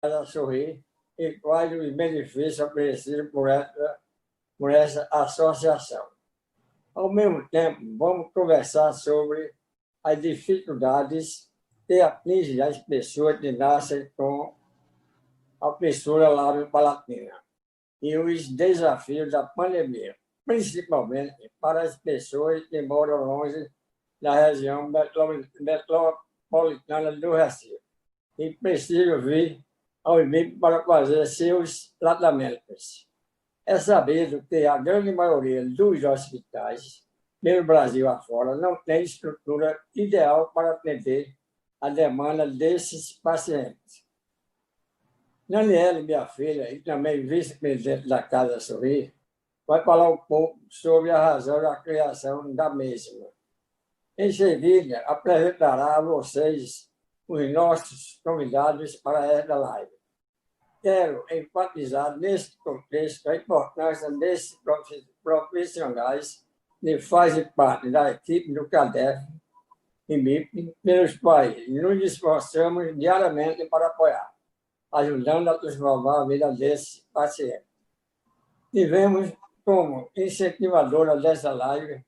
Casa Sorrir e quais os benefícios oferecidos por essa associação. Ao mesmo tempo, vamos conversar sobre as dificuldades que atingem as pessoas que nascem com a fissura lábio-palatina e os desafios da pandemia, principalmente para as pessoas que moram longe da região metropolitana do Recife e precisam vir ao IMIP para fazer seus tratamentos. É sabido que a grande maioria dos hospitais pelo Brasil afora não tem estrutura ideal para atender a demanda desses pacientes. Daniele, minha filha, e também vice-presidente da Casa Sorrir, vai falar um pouco sobre a razão da criação da mesma. Em seguida, apresentará a vocês os nossos convidados para esta live. Quero enfatizar neste contexto a importância desses profissionais que fazem parte da equipe do CADEF e MIP, pelos quais nos esforçamos diariamente para apoiar, ajudando a transformar a vida desses pacientes. Tivemos como incentivadora dessa live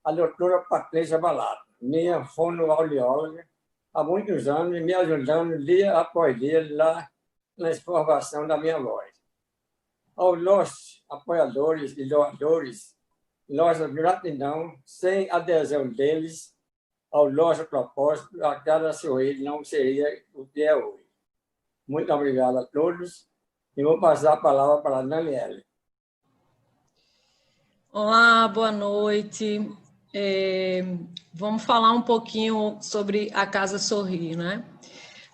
a doutora Patrícia Balato, minha fonoaudióloga, há muitos anos, me ajudando dia após dia na transformação da minha voz. Aos nossos apoiadores e doadores, nossa gratidão, sem adesão deles ao nosso propósito, a Casa Sorrir não seria o que é hoje. Muito obrigado a todos e vou passar a palavra para a Daniele. Olá, boa noite. Vamos falar um pouquinho sobre a Casa Sorrir, né?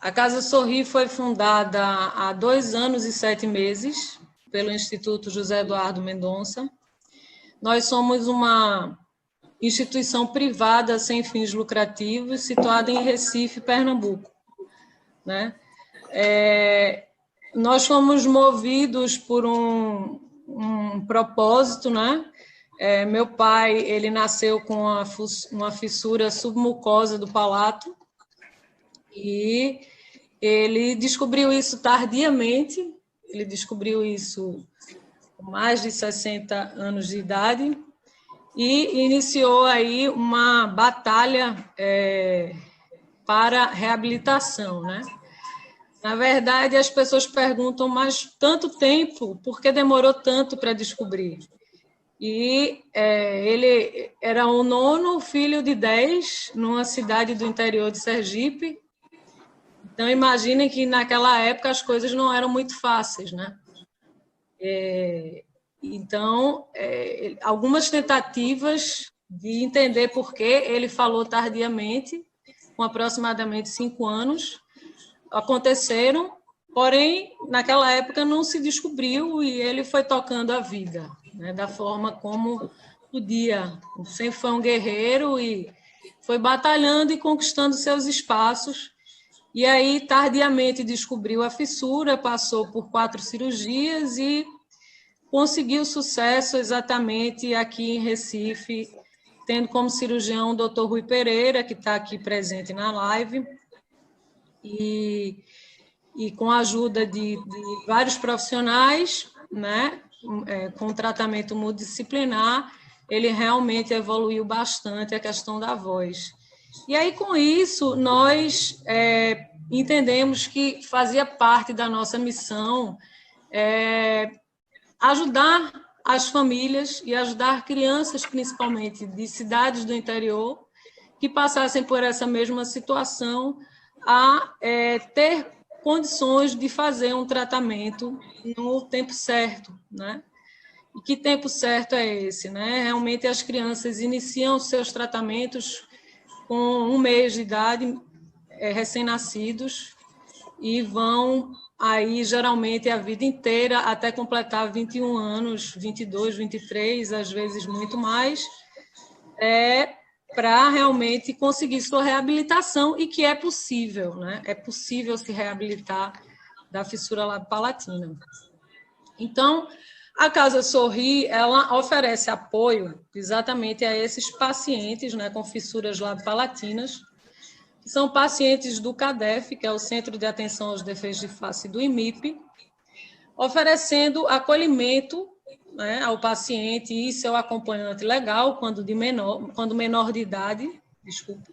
A Casa Sorrir foi fundada há 2 anos e 7 meses pelo Instituto José Eduardo Mendonça. Nós somos uma instituição privada sem fins lucrativos, situada em Recife, Pernambuco, né? Nós fomos movidos por um propósito, né? Meu pai, ele nasceu com uma fissura submucosa do palato e ele descobriu isso tardiamente, ele descobriu isso com mais de 60 anos de idade e iniciou aí uma batalha para reabilitação, né? Na verdade, as pessoas perguntam, mas tanto tempo, por que demorou tanto para descobrir? E ele era o 9º filho de 10 numa cidade do interior de Sergipe. Então, imaginem que naquela época as coisas não eram muito fáceis, né? Então, algumas tentativas de entender por que ele falou tardiamente, com aproximadamente 5 anos, aconteceram, porém, naquela época não se descobriu e ele foi tocando a vida, né, da forma como podia. Sempre foi um guerreiro e foi batalhando e conquistando seus espaços. E aí, tardiamente, descobriu a fissura, passou por 4 cirurgias e conseguiu sucesso exatamente aqui em Recife, tendo como cirurgião o Dr. Rui Pereira, que está aqui presente na live, e com a ajuda de vários profissionais, né, com tratamento multidisciplinar, ele realmente evoluiu bastante a questão da voz. E aí, com isso, nós entendemos que fazia parte da nossa missão ajudar as famílias e ajudar crianças, principalmente de cidades do interior, que passassem por essa mesma situação, a ter condições de fazer um tratamento no tempo certo, né? E que tempo certo é esse, né? Realmente as crianças iniciam seus tratamentos com 1 mês de idade, recém-nascidos, e vão aí geralmente a vida inteira até completar 21 anos, 22, 23, às vezes muito mais, para realmente conseguir sua reabilitação, e que é possível, né? É possível se reabilitar da fissura lábio-palatina. Então, a Casa Sorrir, ela oferece apoio exatamente a esses pacientes, né, com fissuras lábio-palatinas, que são pacientes do CADEF, que é o Centro de Atenção aos Defeitos de Face do IMIP, oferecendo acolhimento, né, ao paciente e seu acompanhante legal, quando menor de idade, desculpa,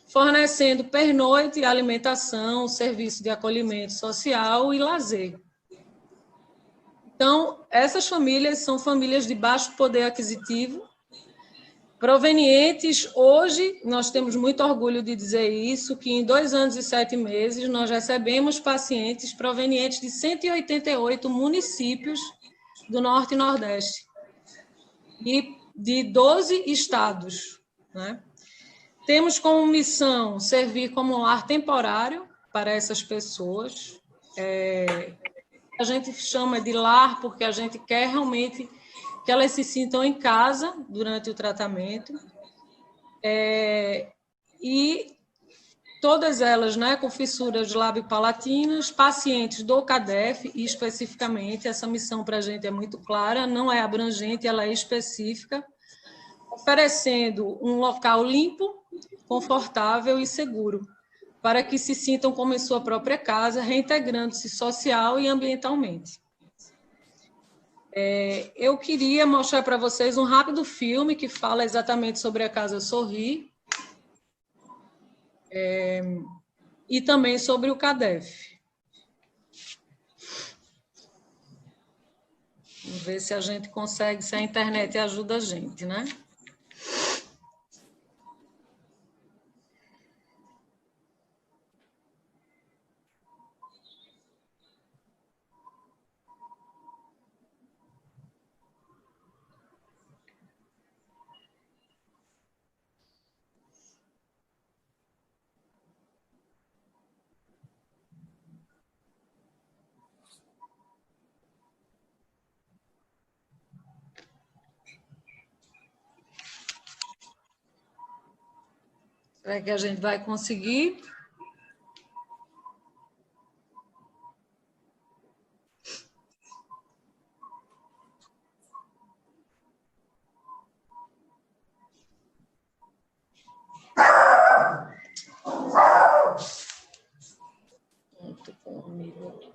fornecendo pernoite, alimentação, serviço de acolhimento social e lazer. Então, essas famílias são famílias de baixo poder aquisitivo, provenientes, hoje, nós temos muito orgulho de dizer isso, que em 2 anos e 7 meses nós recebemos pacientes provenientes de 188 municípios do Norte e Nordeste e de 12 estados, né? Temos como missão servir como um lar temporário para essas pessoas. A gente chama de lar porque a gente quer realmente que elas se sintam em casa durante o tratamento. E todas elas, né, com fissuras lábio-palatinas, pacientes do CADEF, e especificamente, essa missão para a gente é muito clara, não é abrangente, ela é específica, oferecendo um local limpo, confortável e seguro, para que se sintam como em sua própria casa, reintegrando-se social e ambientalmente. Eu queria mostrar para vocês um rápido filme que fala exatamente sobre a Casa Sorri, e também sobre o CADEF. Vamos ver se a gente consegue, se a internet ajuda a gente, né? Será que a gente vai conseguir? Muito comigo aqui.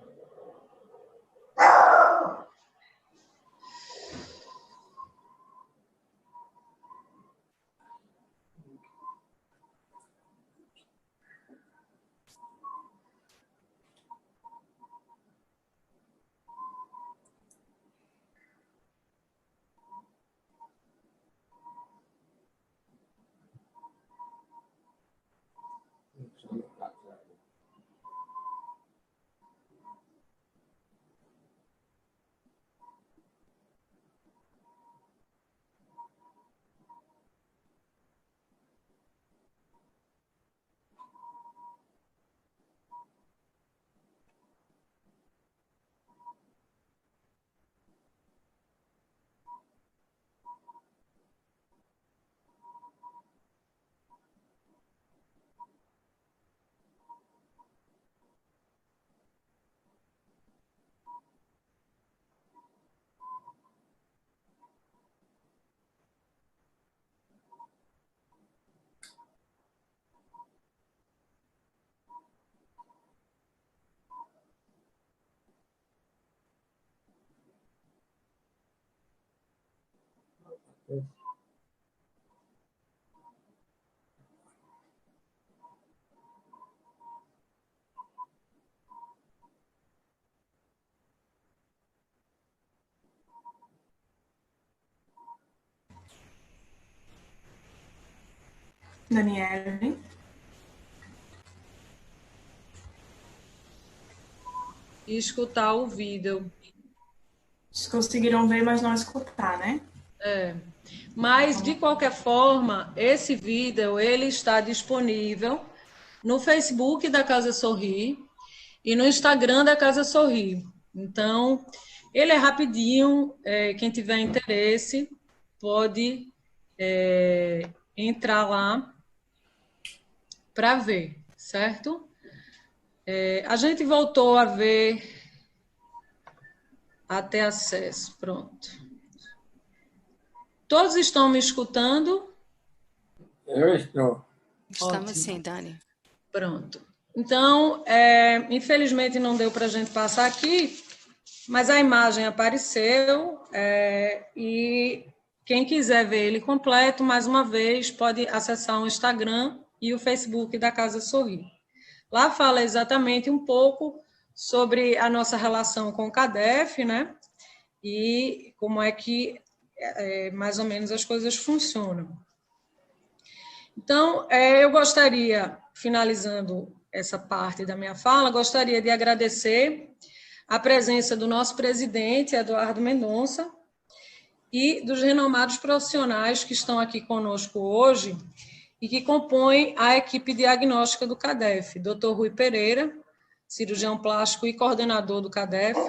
Daniele. E escutar o vídeo. Vocês conseguiram ver, mas não escutar, né? Mas, de qualquer forma, esse vídeo ele está disponível no Facebook da Casa Sorri e no Instagram da Casa Sorri. Então, ele é rapidinho, quem tiver interesse pode entrar lá para ver, certo? A gente voltou a ver até acesso, pronto. Todos estão me escutando? Eu estou. Estamos Ótimo. sim, Dani. Pronto. Então, infelizmente não deu para a gente passar aqui, mas a imagem apareceu e quem quiser ver ele completo, mais uma vez, pode acessar o Instagram e o Facebook da Casa Sorrir. Lá fala exatamente um pouco sobre a nossa relação com o CADEF, né? E como é que mais ou menos as coisas funcionam. Então, eu gostaria, finalizando essa parte da minha fala, gostaria de agradecer a presença do nosso presidente, Eduardo Mendonça, e dos renomados profissionais que estão aqui conosco hoje e que compõem a equipe diagnóstica do CADEF. Dr. Rui Pereira, cirurgião plástico e coordenador do CADEF,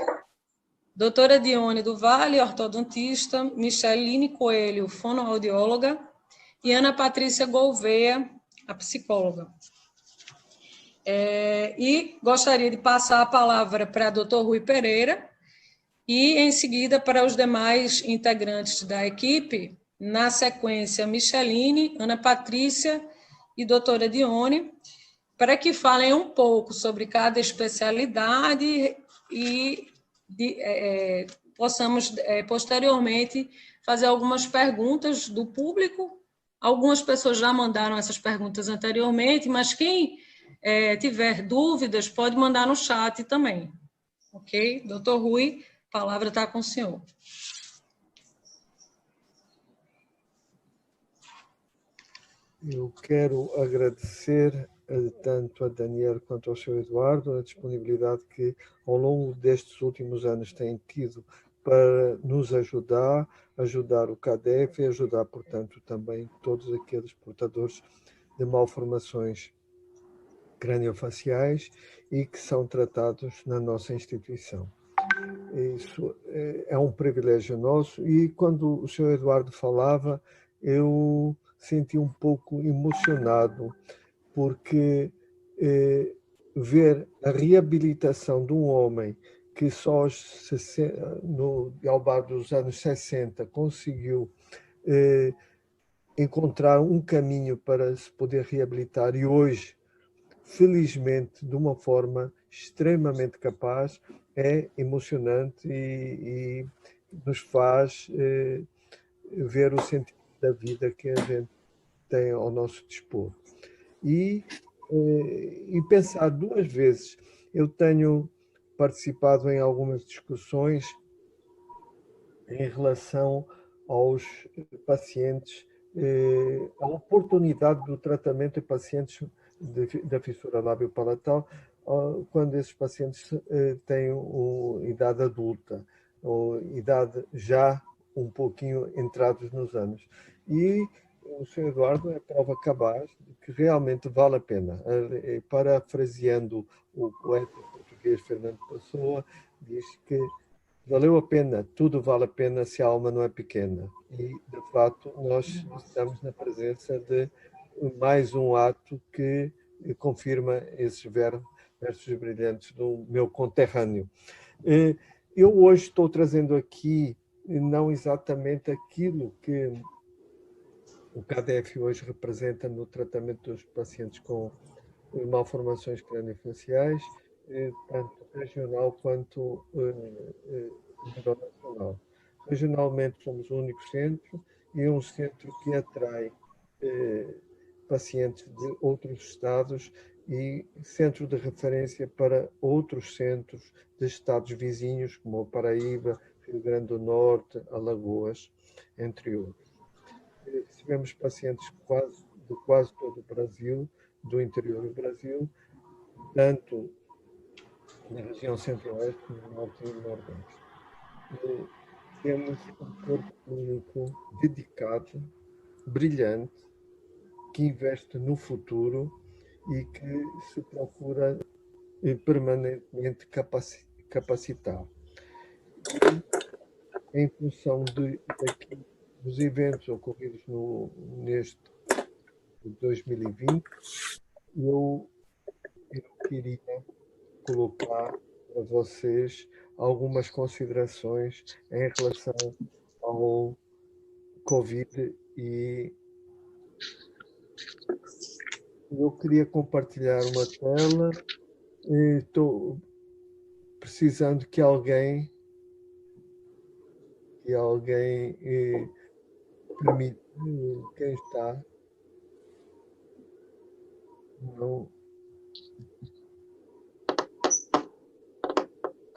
doutora Dione do Vale, ortodontista, Micheline Coelho, fonoaudióloga, e Ana Patrícia Gouveia, a psicóloga. E gostaria de passar a palavra para o Dr. Rui Pereira e, em seguida, para os demais integrantes da equipe, na sequência, Micheline, Ana Patrícia e doutora Dione, para que falem um pouco sobre cada especialidade e possamos, posteriormente, fazer algumas perguntas do público. Algumas pessoas já mandaram essas perguntas anteriormente, mas quem tiver dúvidas pode mandar no chat também. Ok? Doutor Rui, a palavra está com o senhor. Eu quero agradecer tanto a Daniel quanto ao Sr. Eduardo a disponibilidade que ao longo destes últimos anos têm tido para nos ajudar o CADEF e ajudar, portanto, também todos aqueles portadores de malformações craniofaciais e que são tratados na nossa instituição. Isso é um privilégio nosso e quando o Sr. Eduardo falava, eu senti um pouco emocionado porque ver a reabilitação de um homem que só ao bar dos anos 60 conseguiu encontrar um caminho para se poder reabilitar e hoje, felizmente, de uma forma extremamente capaz, é emocionante e nos faz ver o sentido da vida que a gente tem ao nosso dispor. E pensar duas vezes. Eu tenho participado em algumas discussões em relação aos pacientes, a oportunidade do tratamento de pacientes da fissura lábio-palatal quando esses pacientes têm idade adulta, ou idade já um pouquinho entrados nos anos. E o Sr. Eduardo é prova cabaz de que realmente vale a pena. Parafraseando o poeta português Fernando Pessoa, diz que valeu a pena, tudo vale a pena se a alma não é pequena. E, de fato, nós estamos na presença de mais um ato que confirma esses versos brilhantes do meu conterrâneo. Eu hoje estou trazendo aqui não exatamente aquilo que o CADEF hoje representa no tratamento dos pacientes com malformações craniofaciais, tanto regional quanto nível nacional. Regionalmente somos o único centro e um centro que atrai pacientes de outros estados e centro de referência para outros centros de estados vizinhos, como a Paraíba, Rio Grande do Norte, Alagoas, entre outros. Recebemos pacientes de quase todo o Brasil, do interior do Brasil, tanto na região centro-oeste, no norte e no nordeste. Temos um corpo clínico dedicado, brilhante, que investe no futuro e que se procura permanentemente capacitar. E, em função dos eventos ocorridos neste 2020, eu queria colocar para vocês algumas considerações em relação ao Covid e Eu queria compartilhar uma tela. Estou precisando que alguém permita. Quem está? Não.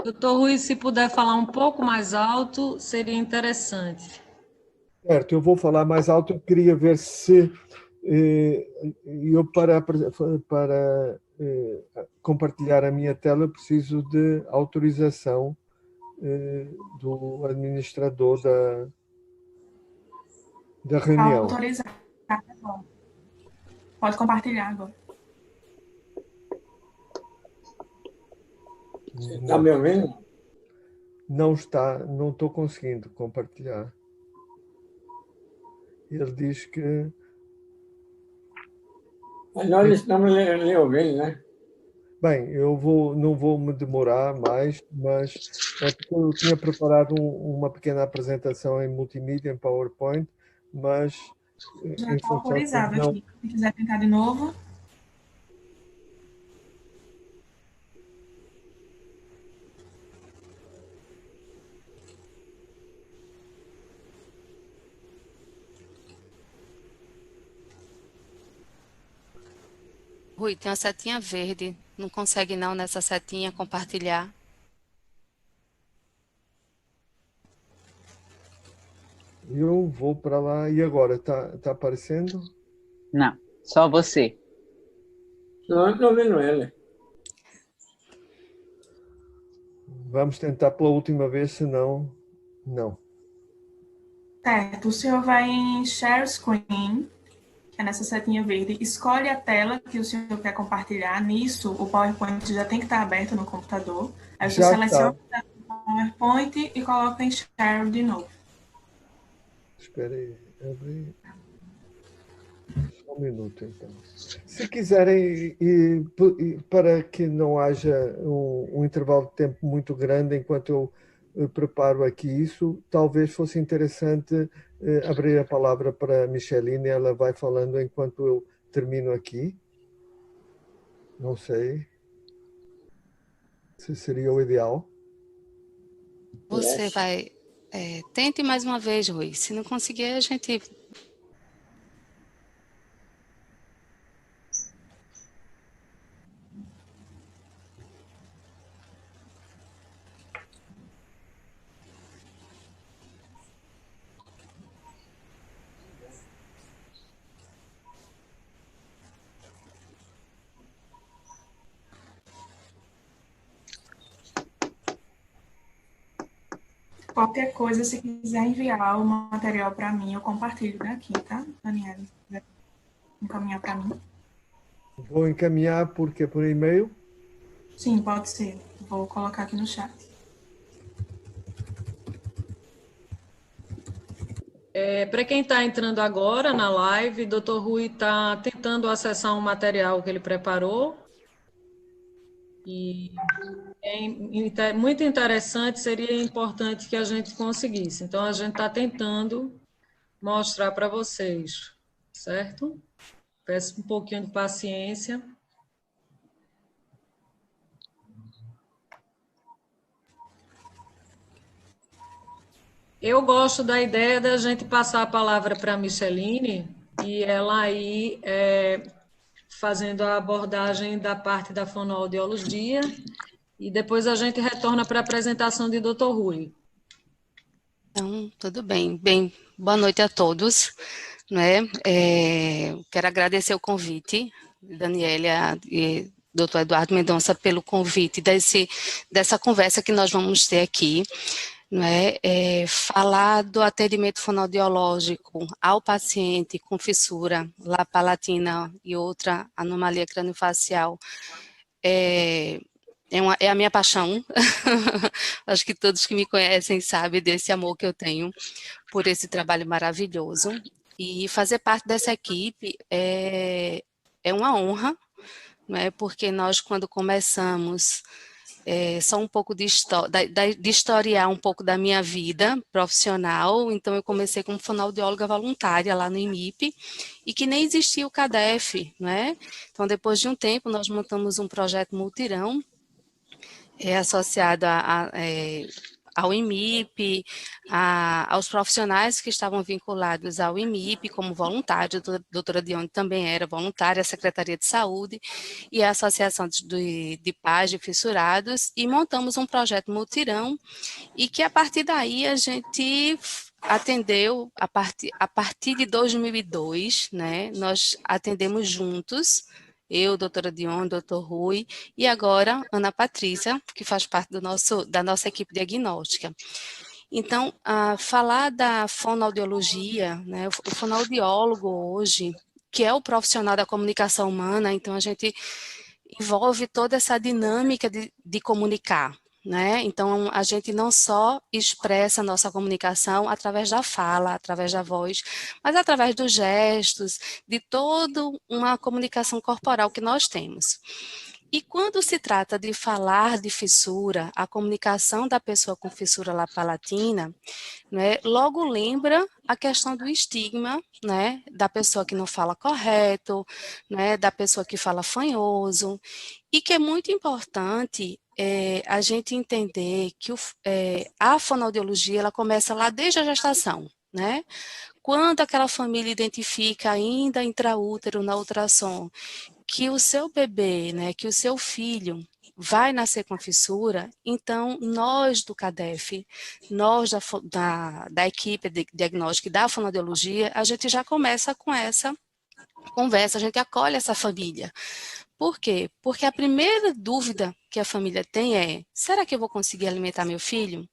Doutor Rui, se puder falar um pouco mais alto, seria interessante. Certo, eu vou falar mais alto. Eu queria ver se eu para compartilhar a minha tela preciso de autorização do administrador da reunião. Autorizar. Pode compartilhar agora. Você está me ouvindo? Não estou conseguindo compartilhar. Ele diz que Mas nós estamos lhe ouvindo, né? bem, não vou me demorar mais, mas é porque eu tinha preparado uma pequena apresentação em multimídia, em PowerPoint, mas Já em está função autorizado não, aqui. Se quiser tentar de novo. Rui, tem uma setinha verde. Não consegue não nessa setinha compartilhar? eu vou para lá e agora tá aparecendo? Não, só você. Não estou ouvindo ele. Vamos tentar pela última vez, senão não. Certo. O senhor vai em Share Screen, que é nessa setinha verde. Escolhe a tela que o senhor quer compartilhar. Nisso, o PowerPoint já tem que estar aberto no computador. Aí você Já seleciona o PowerPoint e coloca em Share de novo. Espera aí, abrir. Só um minuto, então. Se quiserem, para que não haja um intervalo de tempo muito grande enquanto eu preparo aqui isso, talvez fosse interessante abrir a palavra para a Micheline, ela vai falando enquanto eu termino aqui. Não sei se seria o ideal. Você Yes. vai... tente mais uma vez, Rui. Se não conseguir, a gente... Qualquer coisa, se quiser enviar o material para mim, eu compartilho daqui, tá, Daniela? Se quiser encaminhar para mim. Vou encaminhar porque por e-mail. Sim, pode ser. Vou colocar aqui no chat. Para quem está entrando agora na live, Dr. Rui está tentando acessar um material que ele preparou. E muito interessante, seria importante que a gente conseguisse. Então, a gente está tentando mostrar para vocês, certo? Peço um pouquinho de paciência. Eu gosto da ideia da gente passar a palavra para a Micheline e ela aí fazendo a abordagem da parte da fonoaudiologia e depois a gente retorna para a apresentação de Dr. Rui. Então, tudo bem. Bem, boa noite a todos. Né? Quero agradecer o convite, Daniela e Dr. Eduardo Mendonça, pelo convite dessa conversa que nós vamos ter aqui. Né? Falar do atendimento fonoaudiológico ao paciente com fissura lapalatina e outra anomalia craniofacial é a minha paixão. Acho que todos que me conhecem sabem desse amor que eu tenho por esse trabalho maravilhoso. E fazer parte dessa equipe é uma honra, não é? Porque nós, quando começamos só um pouco de historiar um pouco da minha vida profissional. Então, eu comecei como fonoaudióloga voluntária lá no IMIP, e que nem existia o CADEF, né? Então, depois de um tempo, nós montamos um projeto Multirão, associado ao IMIP, aos profissionais que estavam vinculados ao IMIP como voluntários. A doutora Dione também era voluntária, a Secretaria de Saúde e a Associação de Pais de Fissurados, e montamos um projeto Multirão, e que a partir daí a gente atendeu, a partir de 2002, né, nós atendemos juntos, eu, doutora Dione, doutor Rui, e agora Ana Patrícia, que faz parte da nossa equipe diagnóstica. Então, falar da fonoaudiologia, né, o fonoaudiólogo hoje, que é o profissional da comunicação humana, então a gente envolve toda essa dinâmica de comunicar, né? Então, a gente não só expressa a nossa comunicação através da fala, através da voz, mas através dos gestos, de toda uma comunicação corporal que nós temos. E quando se trata de falar de fissura, a comunicação da pessoa com fissura lapalatina, né, logo lembra a questão do estigma, né, da pessoa que não fala correto, né, da pessoa que fala fanhoso, e que é muito importante a gente entender que a fonoaudiologia ela começa lá desde a gestação, né? Quando aquela família identifica ainda intraútero, na ultrassom, que o seu bebê, né, que o seu filho vai nascer com fissura, então nós do CADEF, nós da equipe de diagnóstica e da fonoaudiologia, a gente já começa com essa conversa, a gente acolhe essa família. Por quê? Porque a primeira dúvida que a família tem é: será que eu vou conseguir alimentar meu filho?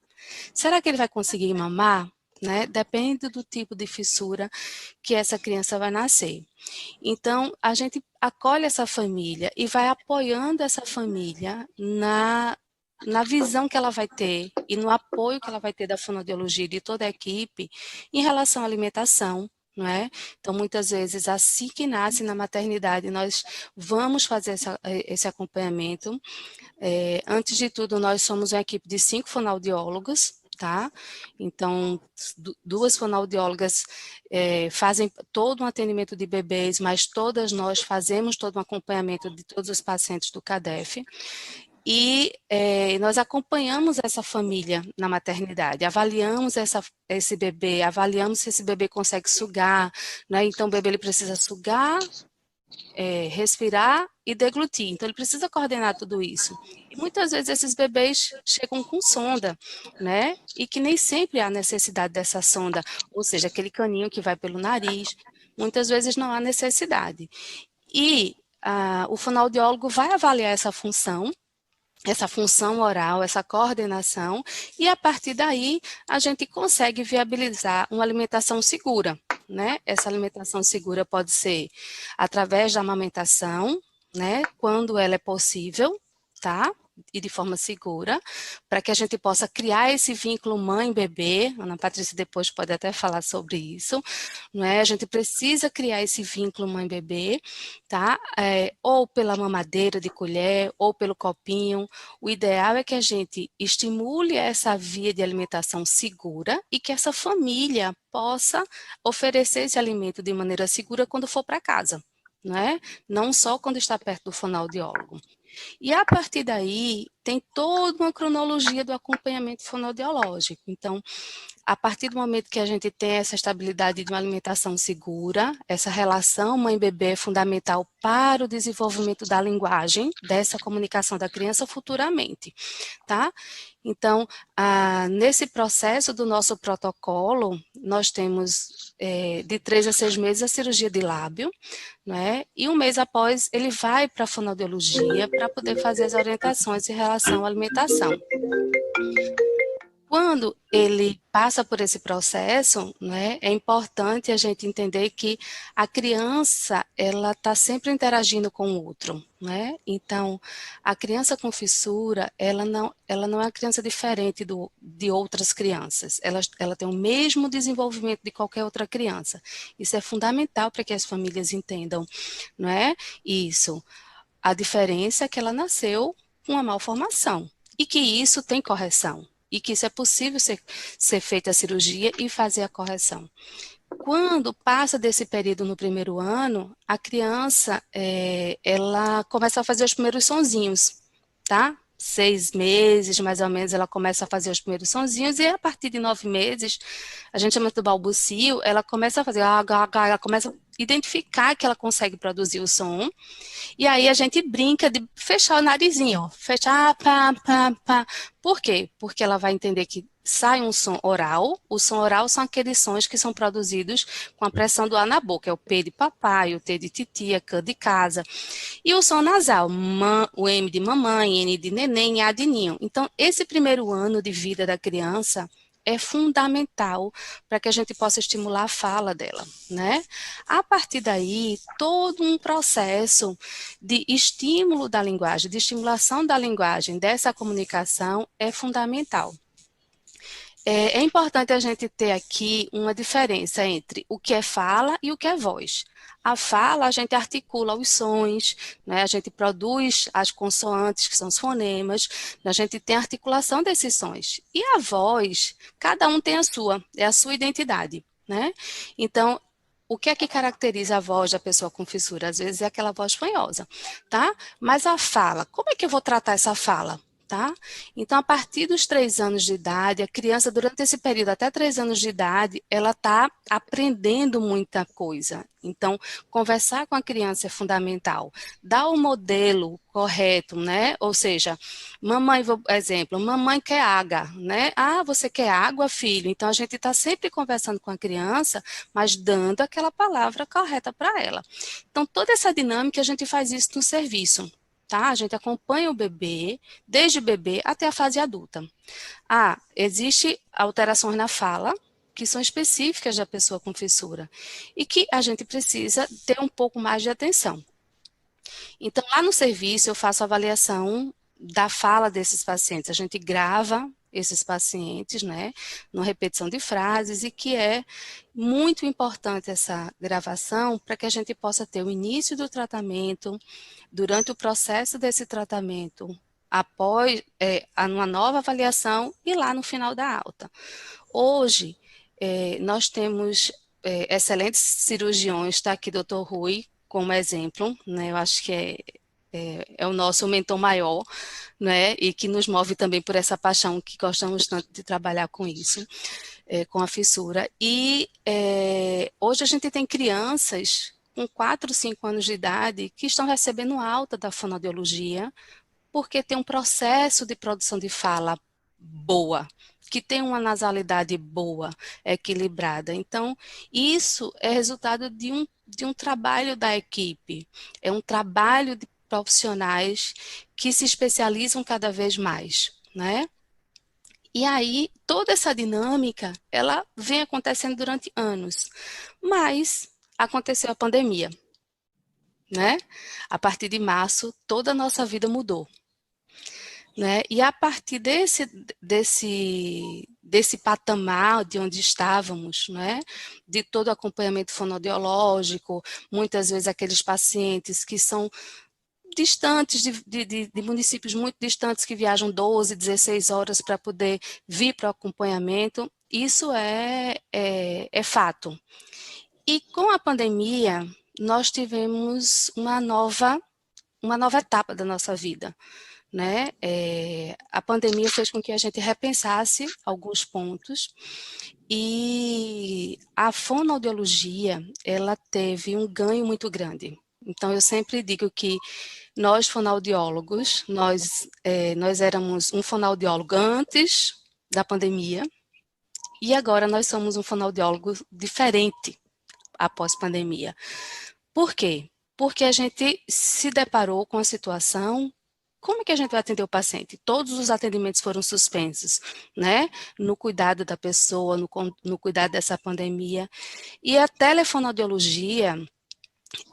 Será que ele vai conseguir mamar? Né? Depende do tipo de fissura que essa criança vai nascer. Então, a gente acolhe essa família e vai apoiando essa família na visão que ela vai ter e no apoio que ela vai ter da fonoaudiologia e de toda a equipe em relação à alimentação, não é? Então, muitas vezes, assim que nasce na maternidade, nós vamos fazer esse acompanhamento. Antes de tudo, nós somos uma equipe de 5 fonoaudiólogos, tá? Então, 2 fonoaudiólogas fazem todo um atendimento de bebês, mas todas nós fazemos todo um acompanhamento de todos os pacientes do CADEF. E nós acompanhamos essa família na maternidade, avaliamos esse bebê, avaliamos se esse bebê consegue sugar, né? Então o bebê ele precisa sugar, respirar e deglutir, então ele precisa coordenar tudo isso. E muitas vezes esses bebês chegam com sonda, né? E que nem sempre há necessidade dessa sonda, ou seja, aquele caninho que vai pelo nariz, muitas vezes não há necessidade. E o fonoaudiólogo vai avaliar essa função oral, essa coordenação, e a partir daí a gente consegue viabilizar uma alimentação segura, né? Essa alimentação segura pode ser através da amamentação, né? Quando ela é possível, tá? E de forma segura, para que a gente possa criar esse vínculo mãe-bebê. Ana Patrícia depois pode até falar sobre isso, não é? A gente precisa criar esse vínculo mãe-bebê, tá? Ou pela mamadeira de colher, ou pelo copinho. O ideal é que a gente estimule essa via de alimentação segura e que essa família possa oferecer esse alimento de maneira segura quando for para casa, não é? Não só quando está perto do fonoaudiólogo. E a partir daí, tem toda uma cronologia do acompanhamento fonoaudiológico. Então, a partir do momento que a gente tem essa estabilidade de uma alimentação segura, essa relação mãe-bebê é fundamental para o desenvolvimento da linguagem, dessa comunicação da criança futuramente, tá? Então, nesse processo do nosso protocolo, nós temos de 3 a 6 meses a cirurgia de lábio, né? E um mês após ele vai para a fonoaudiologia para poder fazer as orientações em relação à alimentação. Quando ele passa por esse processo, né, é importante a gente entender que a criança ela está sempre interagindo com o outro, né? Então, a criança com fissura, ela não é uma criança diferente de outras crianças. Ela tem o mesmo desenvolvimento de qualquer outra criança. Isso é fundamental para que as famílias entendam, não é? Isso. A diferença é que ela nasceu com uma malformação. e que isso tem correção, e que isso é possível ser feita a cirurgia e fazer a correção. Quando passa desse período no primeiro ano, a criança, ela começa a fazer os primeiros sonzinhos, tá? 6 meses, mais ou menos, ela começa a fazer os primeiros sonzinhos, e a partir de 9 meses, a gente chama do balbucio, ela começa a fazer, ela começa a identificar que ela consegue produzir o som, e aí a gente brinca de fechar o narizinho, ó, fechar, pá, pá, pá. Por quê? Porque ela vai entender que sai um som oral. O som oral são aqueles sons que são produzidos com a pressão do ar na boca, é o P de papai, o T de titia, C de casa. E o som nasal, o M de mamãe, N de neném, A de ninho. Então, esse primeiro ano de vida da criança é fundamental para que a gente possa estimular a fala dela, né? A partir daí, todo um processo de estímulo da linguagem, de estimulação da linguagem, dessa comunicação é fundamental. É importante a gente ter aqui uma diferença entre o que é fala e o que é voz. A fala, a gente articula os sons, né? A gente produz as consoantes, que são os fonemas, a gente tem a articulação desses sons. E a voz, cada um tem é a sua identidade, né? Então, o que é que caracteriza a voz da pessoa com fissura? Às vezes é aquela voz fanhosa, tá? Mas a fala, como é que eu vou tratar essa fala? Tá? Então, a partir dos 3 anos de idade, a criança, durante esse período, até 3 anos de idade, ela está aprendendo muita coisa. Então, conversar com a criança é fundamental. Dar o modelo correto, né? Ou seja, mamãe, exemplo, mamãe quer água, né? Ah, você quer água, filho? Então, a gente está sempre conversando com a criança, mas dando aquela palavra correta para ela. Então, toda essa dinâmica, a gente faz isso no serviço. Tá? A gente acompanha o bebê, desde o bebê até a fase adulta. Existe alterações na fala, que são específicas da pessoa com fissura, e que a gente precisa ter um pouco mais de atenção. Então, lá no serviço, eu faço avaliação da fala desses pacientes. A gente grava esses pacientes, né, numa repetição de frases, e que é muito importante essa gravação para que a gente possa ter o início do tratamento, durante o processo desse tratamento, após uma nova avaliação e lá no final da alta. Hoje, nós temos excelentes cirurgiões, está aqui o Dr. Rui como exemplo, né, eu acho que é o nosso mentor maior, né, e que nos move também por essa paixão que gostamos tanto de trabalhar com isso, com a fissura. E hoje a gente tem crianças com 4, 5 anos de idade que estão recebendo alta da fonoaudiologia porque tem um processo de produção de fala boa, que tem uma nasalidade boa, equilibrada. Então, isso é resultado de um trabalho da equipe, é um trabalho de profissionais que se especializam cada vez mais, né? E aí, toda essa dinâmica, ela vem acontecendo durante anos, mas aconteceu a pandemia, né? A partir de março, toda a nossa vida mudou, né? E a partir desse patamar de onde estávamos, né? De todo o acompanhamento fonoaudiológico, muitas vezes aqueles pacientes que são distantes, de municípios muito distantes, que viajam 12, 16 horas para poder vir para o acompanhamento, isso é fato. E com a pandemia, nós tivemos uma nova etapa da nossa vida, né? A pandemia fez com que a gente repensasse alguns pontos, e a fonoaudiologia, ela teve um ganho muito grande. Então, eu sempre digo que nós, fonoaudiólogos, nós éramos um fonoaudiólogo antes da pandemia, e agora nós somos um fonoaudiólogo diferente após pandemia. Por quê? Porque a gente se deparou com a situação. Como é que a gente vai atender o paciente? Todos os atendimentos foram suspensos, né? No cuidado da pessoa, no cuidado dessa pandemia. E a telefonoaudiologia,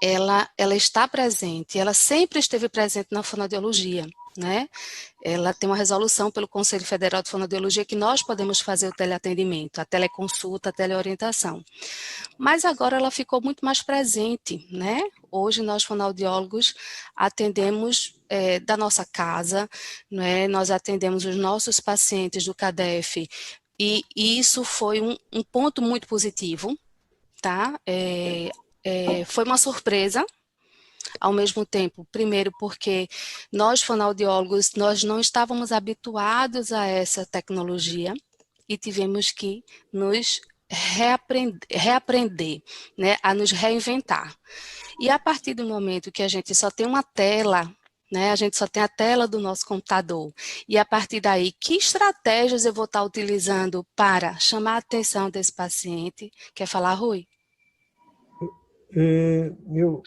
ela está presente, ela sempre esteve presente na fonoaudiologia, né? Ela tem uma resolução pelo Conselho Federal de Fonoaudiologia que nós podemos fazer o teleatendimento, a teleconsulta, a teleorientação. Mas agora ela ficou muito mais presente, né? Hoje nós fonoaudiólogos atendemos da nossa casa, né? Nós atendemos os nossos pacientes do CADEF e isso foi um ponto muito positivo, tá? Foi uma surpresa, ao mesmo tempo, primeiro porque nós fonoaudiólogos, nós não estávamos habituados a essa tecnologia e tivemos que nos reaprender, né, a nos reinventar. E a partir do momento que a gente só tem uma tela, né, a gente só tem a tela do nosso computador, e a partir daí, que estratégias eu vou estar utilizando para chamar a atenção desse paciente? Quer falar, Rui?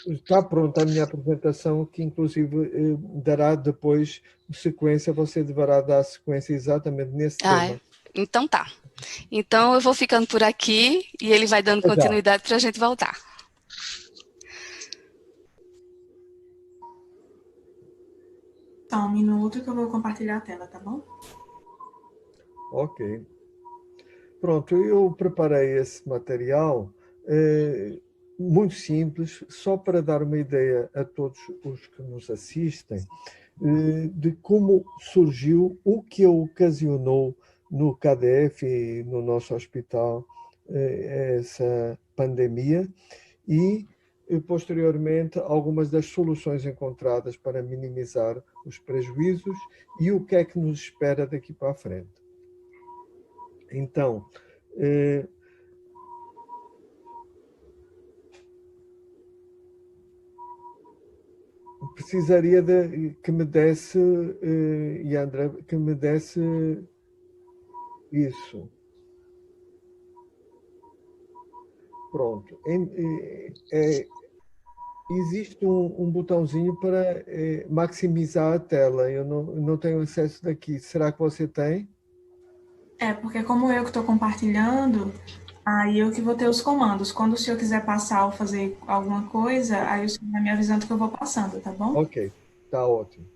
Está pronta a minha apresentação, que inclusive dará depois sequência, você deverá dar sequência exatamente nesse tema. Então tá. Então eu vou ficando por aqui e ele vai dando continuidade para a gente voltar. Só um minuto que eu vou compartilhar a tela, tá bom? Ok. Pronto, eu preparei esse material muito simples, só para dar uma ideia a todos os que nos assistem de como surgiu, o que ocasionou no CADEF e no nosso hospital essa pandemia e, posteriormente, algumas das soluções encontradas para minimizar os prejuízos e o que é que nos espera daqui para a frente. Então, precisaria que me desse, Yandra, que me desse isso. Pronto. Existe um botãozinho para maximizar a tela. Eu não tenho acesso daqui. Será que você tem? Porque como eu que estou compartilhando, aí eu que vou ter os comandos. Quando o senhor quiser passar ou fazer alguma coisa, aí o senhor vai me avisando que eu vou passando, tá bom? Ok, tá ótimo.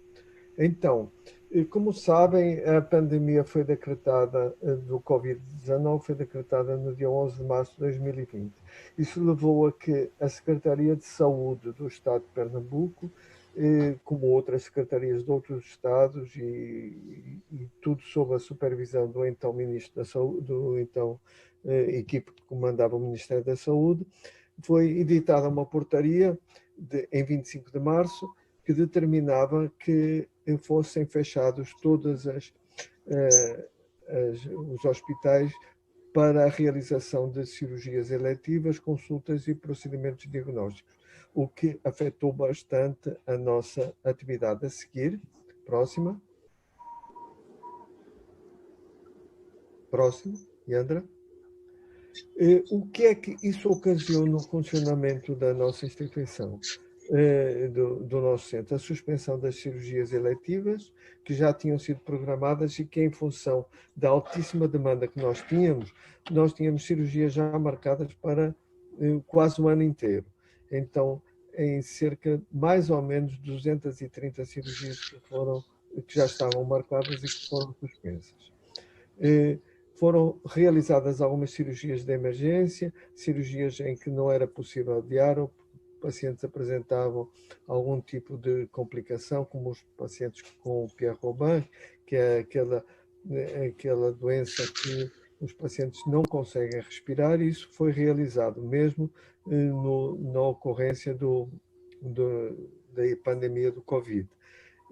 Então, como sabem, a pandemia foi decretada, do Covid-19, foi decretada no dia 11 de março de 2020. Isso levou a que a Secretaria de Saúde do Estado de Pernambuco, como outras secretarias de outros estados e tudo sob a supervisão do então Ministro da Saúde, do então equipe que comandava o Ministério da Saúde, foi editada uma portaria em 25 de março que determinava que fossem fechados todos os hospitais para a realização de cirurgias eletivas, consultas e procedimentos diagnósticos, o que afetou bastante a nossa atividade. A seguir, próxima. Próximo, Yandra. O que é que isso ocasionou no funcionamento da nossa instituição? Do nosso centro, a suspensão das cirurgias eletivas que já tinham sido programadas e que, em função da altíssima demanda que nós tínhamos cirurgias já marcadas para quase um ano inteiro. Então, em cerca de mais ou menos 230 cirurgias que já estavam marcadas e que foram suspensas. Foram realizadas algumas cirurgias de emergência, cirurgias em que não era possível adiar, ou pacientes apresentavam algum tipo de complicação, como os pacientes com Pierre-Robin, que é aquela doença que os pacientes não conseguem respirar, e isso foi realizado mesmo na ocorrência da pandemia do Covid.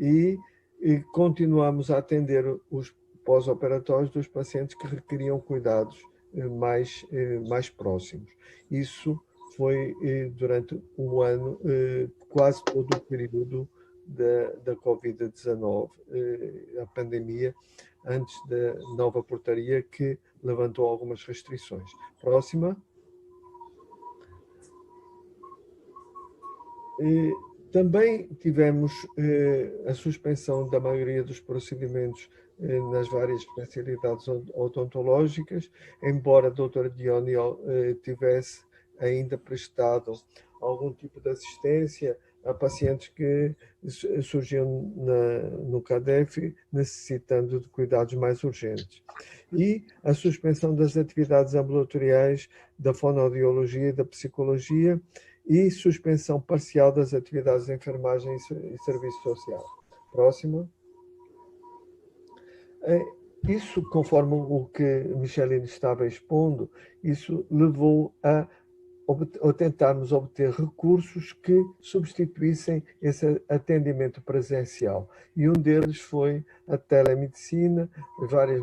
E continuamos a atender os pós-operatórios dos pacientes que requeriam cuidados mais próximos. Isso foi durante o ano, quase todo o período da Covid-19, a pandemia, antes da nova portaria que levantou algumas restrições. Próxima. Também tivemos a suspensão da maioria dos procedimentos nas várias especialidades odontológicas, embora a doutora Dione tivesse ainda prestado algum tipo de assistência a pacientes que surgiam no CADEF necessitando de cuidados mais urgentes. E a suspensão das atividades ambulatoriais da fonoaudiologia e da psicologia e suspensão parcial das atividades de enfermagem e serviço social. Próxima. Isso, conforme o que Micheline estava expondo, isso levou a tentarmos obter recursos que substituíssem esse atendimento presencial. E um deles foi a telemedicina, várias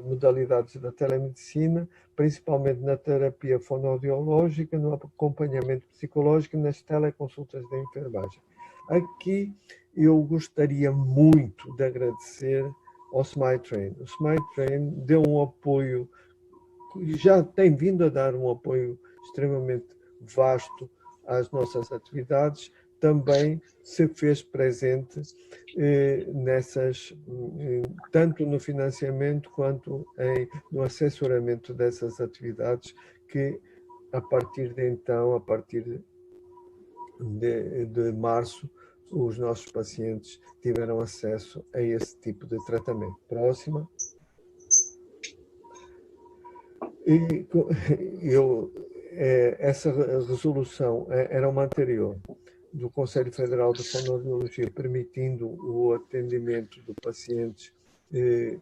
modalidades da telemedicina, principalmente na terapia fonoaudiológica, no acompanhamento psicológico e nas teleconsultas de enfermagem. Aqui eu gostaria muito de agradecer ao SmileTrain. O SmileTrain deu um apoio, já tem vindo a dar um apoio extremamente vasto às nossas atividades, também se fez presente tanto no financiamento quanto no assessoramento dessas atividades, que a partir de então, a partir de março, os nossos pacientes tiveram acesso a esse tipo de tratamento. Próxima. Essa resolução era uma anterior do Conselho Federal de Fonoaudiologia, permitindo o atendimento de pacientes, de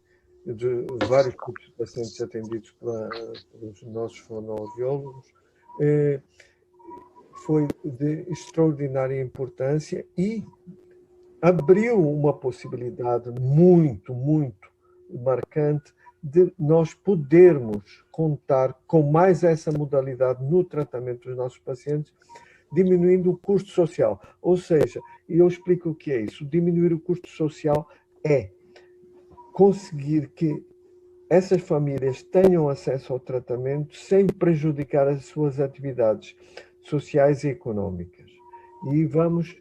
vários tipos de pacientes atendidos pelos nossos fonoaudiólogos. Foi de extraordinária importância e abriu uma possibilidade muito, muito marcante de nós podermos contar com mais essa modalidade no tratamento dos nossos pacientes, diminuindo o custo social. Ou seja, e eu explico o que é isso. Diminuir o custo social é conseguir que essas famílias tenham acesso ao tratamento sem prejudicar as suas atividades sociais e econômicas. E vamos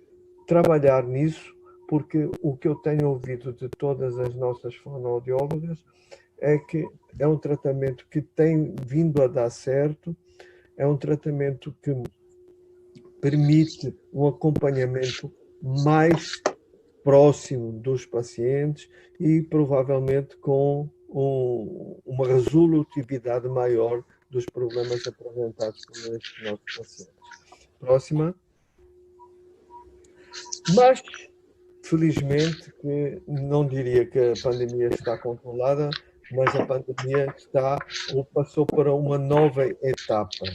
trabalhar nisso, porque o que eu tenho ouvido de todas as nossas fonoaudiólogas é que é um tratamento que tem vindo a dar certo, é um tratamento que permite um acompanhamento mais próximo dos pacientes e provavelmente com uma resolutividade maior dos problemas apresentados por estes nossos pacientes. Próxima. Mas, felizmente, que não diria que a pandemia está controlada, mas a pandemia passou para uma nova etapa.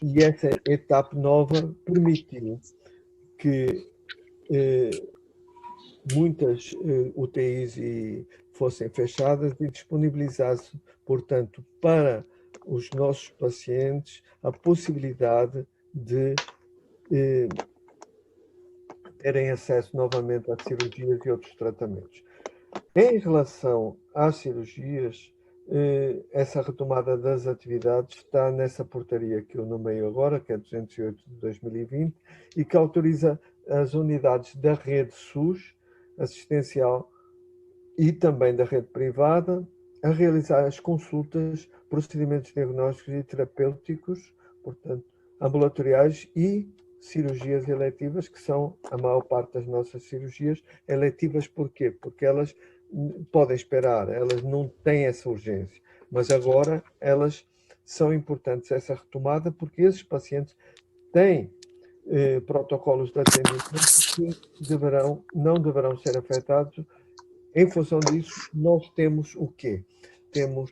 E essa etapa nova permitiu que muitas UTIs fossem fechadas e disponibilizasse, portanto, para os nossos pacientes a possibilidade de terem acesso novamente às cirurgias e outros tratamentos. Em relação às cirurgias, essa retomada das atividades está nessa portaria que eu nomeio agora, que é 208 de 2020, e que autoriza as unidades da rede SUS, assistencial, e também da rede privada, a realizar as consultas, procedimentos diagnósticos e terapêuticos, portanto, ambulatoriais e cirurgias eletivas, que são a maior parte das nossas cirurgias. Eletivas porquê? Porque elas podem esperar, elas não têm essa urgência, mas agora elas são importantes, essa retomada, porque esses pacientes têm protocolos de atendimento que não deverão ser afetados. Em função disso, nós temos o quê? Temos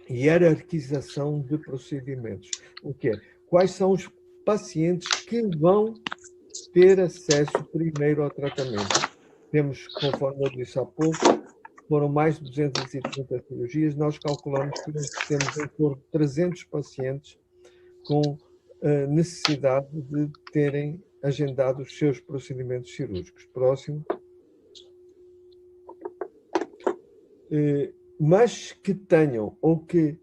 hierarquização de procedimentos. O quê? Quais são os pacientes que vão ter acesso primeiro ao tratamento? Temos, conforme eu disse há pouco, foram mais de 230 cirurgias. Nós calculamos que temos em torno de 300 pacientes com necessidade de terem agendado os seus procedimentos cirúrgicos. Próximo. Mas que tenham, ou que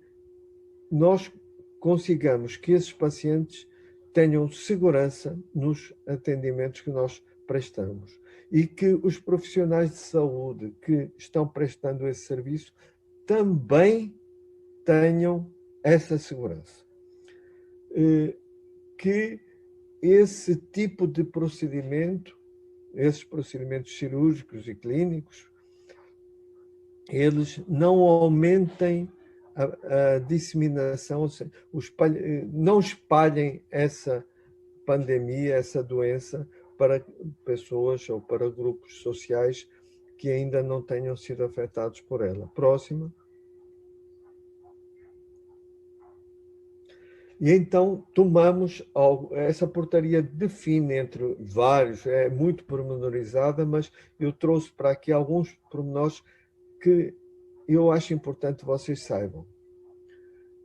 nós consigamos que esses pacientes tenham segurança nos atendimentos que nós prestamos e que os profissionais de saúde que estão prestando esse serviço também tenham essa segurança. que esse tipo de procedimento, esses procedimentos cirúrgicos e clínicos, eles não aumentem a disseminação, não espalhem essa pandemia, essa doença para pessoas ou para grupos sociais que ainda não tenham sido afetados por ela. Próxima. E então tomamos algo, essa portaria define entre vários, é muito pormenorizada, mas eu trouxe para aqui alguns pormenores que eu acho importante vocês saibam.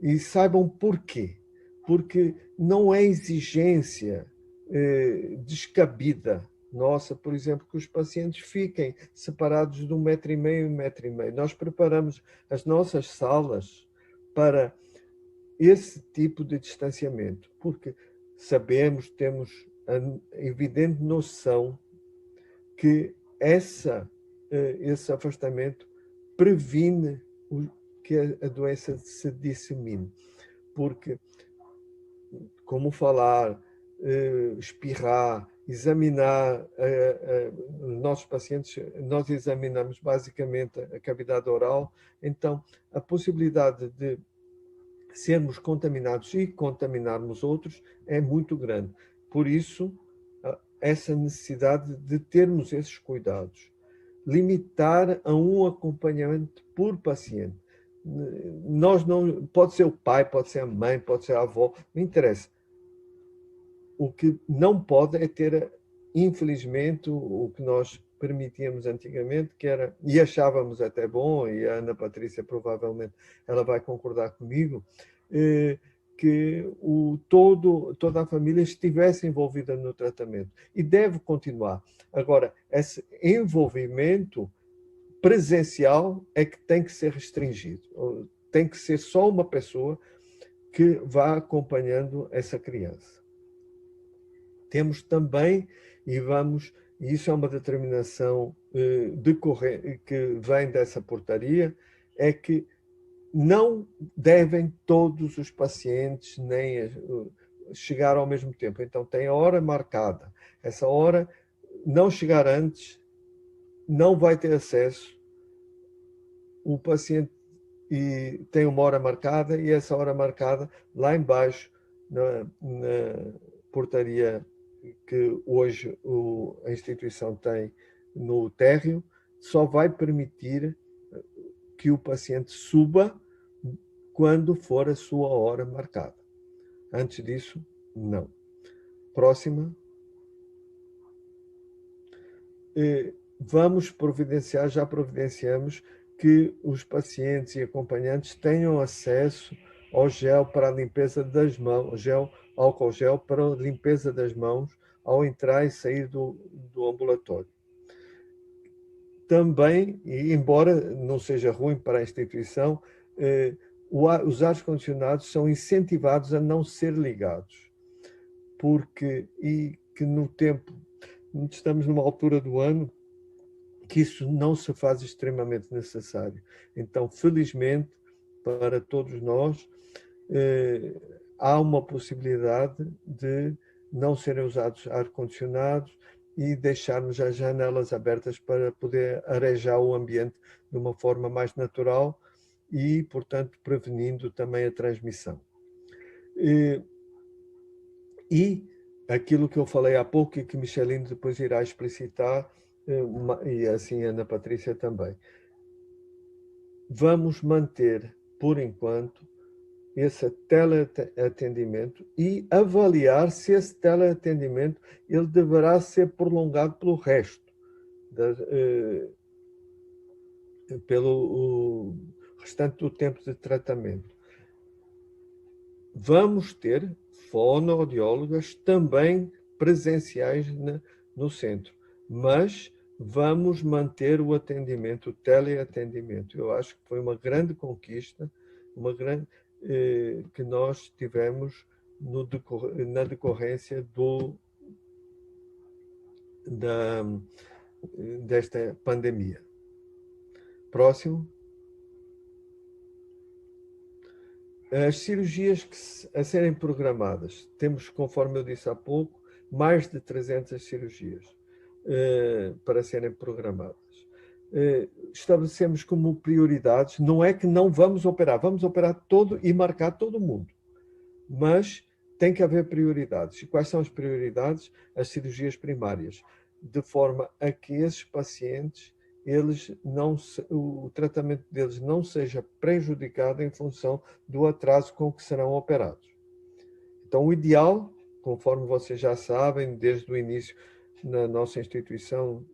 E saibam porquê. Porque não é exigência descabida nossa, por exemplo, que os pacientes fiquem separados de 1,5 metro, 1,5 metro. Nós preparamos as nossas salas para esse tipo de distanciamento, porque sabemos, temos a evidente noção que esse afastamento previne que a doença se dissemine, porque, como falar, espirrar, examinar os nossos pacientes, nós examinamos basicamente a cavidade oral, então a possibilidade de sermos contaminados e contaminarmos outros é muito grande. Por isso, essa necessidade de termos esses cuidados. Limitar a um acompanhamento por paciente. Nós não, pode ser o pai, pode ser a mãe, pode ser a avó, não interessa. O que não pode é ter, infelizmente, o que nós permitíamos antigamente, que era, e achávamos até bom, e a Ana Patrícia provavelmente ela vai concordar comigo, que toda a família estivesse envolvida no tratamento. E deve continuar. Agora, esse envolvimento presencial é que tem que ser restringido. Tem que ser só uma pessoa que vá acompanhando essa criança. Temos também, e isso é uma determinação que vem dessa portaria, é que não devem todos os pacientes nem chegar ao mesmo tempo. Então, tem a hora marcada. Essa hora, não chegar antes, não vai ter acesso. O paciente tem uma hora marcada e essa hora marcada, lá embaixo, na portaria que hoje a instituição tem no térreo, só vai permitir que o paciente suba quando for a sua hora marcada. Antes disso, não. Próxima. Vamos providenciar, já providenciamos, que os pacientes e acompanhantes tenham acesso ao gel para a limpeza das mãos, álcool gel para a limpeza das mãos ao entrar e sair do ambulatório. Também, e embora não seja ruim para a instituição, os ar-condicionados são incentivados a não ser ligados, e que no tempo, estamos numa altura do ano que isso não se faz extremamente necessário. Então, felizmente, para todos nós, há uma possibilidade de não serem usados ar-condicionados e deixarmos as janelas abertas para poder arejar o ambiente de uma forma mais natural e, portanto, prevenindo também a transmissão. E aquilo que eu falei há pouco e que Michelino depois irá explicitar, e assim Ana Patrícia também. Vamos manter, por enquanto, esse teleatendimento e avaliar se esse teleatendimento ele deverá ser prolongado pelo resto, pelo restante do tempo de tratamento. Vamos ter fonoaudiólogas também presenciais no centro, mas vamos manter o atendimento, o teleatendimento. Eu acho que foi uma grande conquista, que nós tivemos na decorrência desta pandemia. Próximo. As cirurgias a serem programadas, temos, conforme eu disse há pouco, mais de 300 cirurgias para serem programadas. Estabelecemos como prioridades, não é que não vamos operar todo e marcar todo mundo, mas tem que haver prioridades. E quais são as prioridades? As cirurgias primárias, de forma a que esses pacientes, o tratamento deles não seja prejudicado em função do atraso com que serão operados. Então, o ideal, conforme vocês já sabem, desde o início na nossa instituição,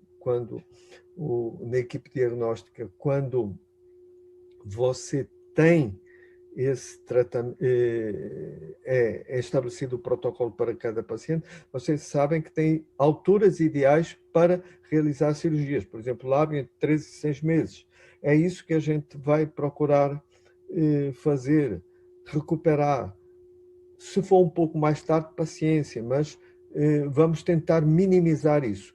na equipe diagnóstica, quando você tem esse tratamento, é estabelecido o protocolo para cada paciente, vocês sabem que tem alturas ideais para realizar cirurgias, por exemplo, lábio entre 3 e 6 meses. É isso que a gente vai procurar fazer, recuperar. Se for um pouco mais tarde, paciência, mas vamos tentar minimizar isso.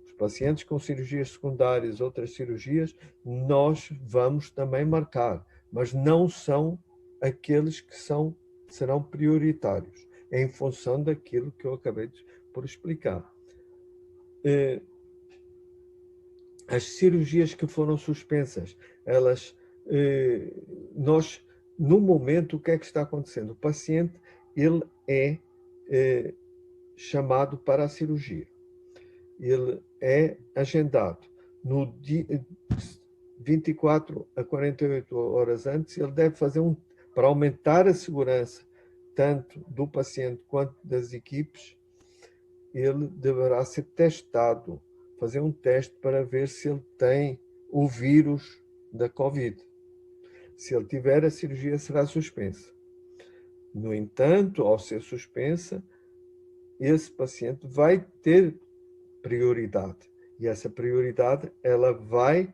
Os pacientes com cirurgias secundárias, outras cirurgias, nós vamos também marcar, mas não são aqueles que serão prioritários, em função daquilo que eu acabei por explicar. As cirurgias que foram suspensas, no momento, o que é que está acontecendo? O paciente, ele é chamado para a cirurgia. Ele é agendado no dia 24 a 48 horas antes, ele deve fazer para aumentar a segurança tanto do paciente quanto das equipes, ele deverá ser testado, fazer um teste para ver se ele tem o vírus da Covid. Se ele tiver, a cirurgia será suspensa. No entanto, ao ser suspensa, esse paciente vai ter prioridade. E essa prioridade, ela vai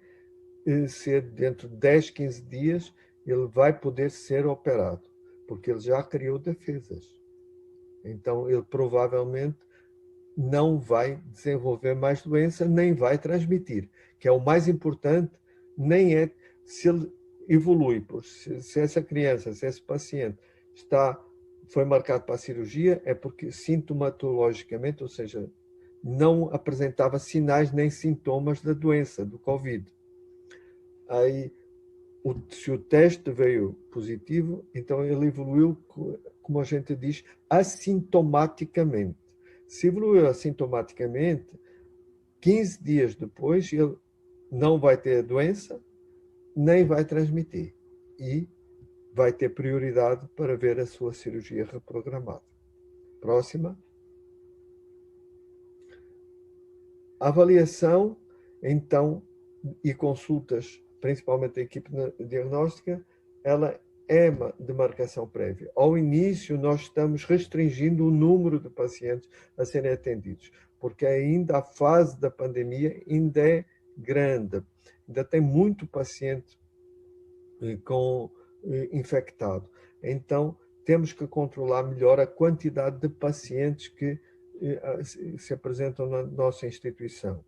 ser dentro de 10, 15 dias, ele vai poder ser operado, porque ele já criou defesas. Então, ele provavelmente não vai desenvolver mais doença, nem vai transmitir, que é o mais importante, nem é se ele evolui, se essa criança, se esse paciente foi marcado para a cirurgia, é porque sintomatologicamente, ou seja, não apresentava sinais nem sintomas da doença, do Covid. Aí, se o teste veio positivo, então ele evoluiu, como a gente diz, assintomaticamente. Se evoluiu assintomaticamente, 15 dias depois, ele não vai ter a doença, nem vai transmitir. E vai ter prioridade para ver a sua cirurgia reprogramada. Próxima. Avaliação, então, e consultas, principalmente da equipe diagnóstica, ela é de marcação prévia. Ao início, nós estamos restringindo o número de pacientes a serem atendidos, porque ainda a fase da pandemia ainda é grande, ainda tem muito paciente infectado. Então, temos que controlar melhor a quantidade de pacientes que se apresentam na nossa instituição.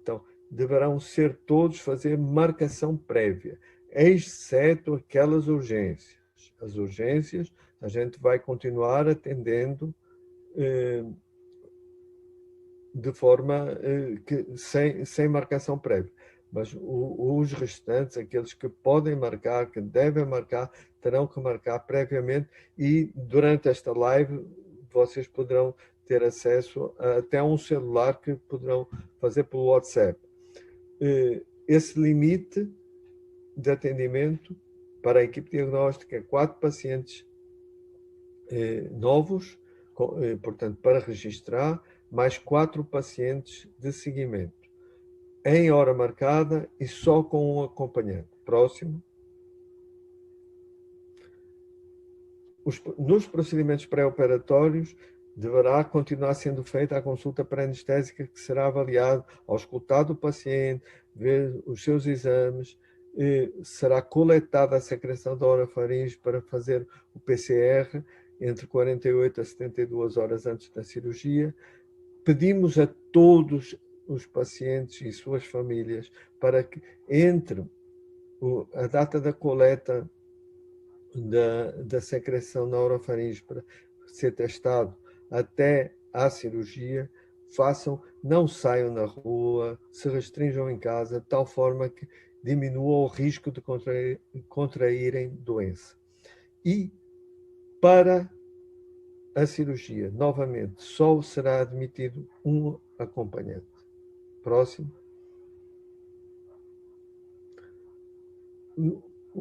Então, deverão ser todos fazer marcação prévia, exceto aquelas urgências. As urgências, a gente vai continuar atendendo de forma sem marcação prévia. Mas os restantes, aqueles que podem marcar, que devem marcar, terão que marcar previamente, e durante esta live vocês poderão ter acesso até a um celular que poderão fazer pelo WhatsApp. Esse limite de atendimento para a equipe diagnóstica é 4 pacientes novos, portanto, para registrar, mais 4 pacientes de seguimento, em hora marcada e só com um acompanhante. Próximo. Nos procedimentos pré-operatórios, deverá continuar sendo feita a consulta pré-anestésica, que será avaliado ao escutar o paciente, ver os seus exames, será coletada a secreção da orofaringe para fazer o PCR entre 48 a 72 horas antes da cirurgia. Pedimos a todos os pacientes e suas famílias para que entre a data da coleta da secreção na orofaringe para ser testado até à cirurgia, não saiam na rua, se restringam em casa, de tal forma que diminua o risco de contraírem doença. E para a cirurgia, novamente, só será admitido um acompanhante. Próximo.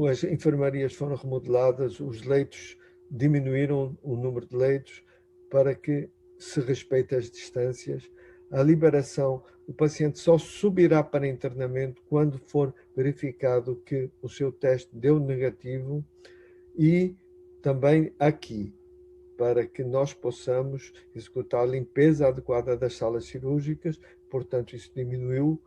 As enfermarias foram remodeladas, os leitos diminuíram o número de leitos para que se respeite as distâncias. A liberação, o paciente só subirá para internamento quando for verificado que o seu teste deu negativo, e também aqui, para que nós possamos executar a limpeza adequada das salas cirúrgicas. Portanto, isso diminuiu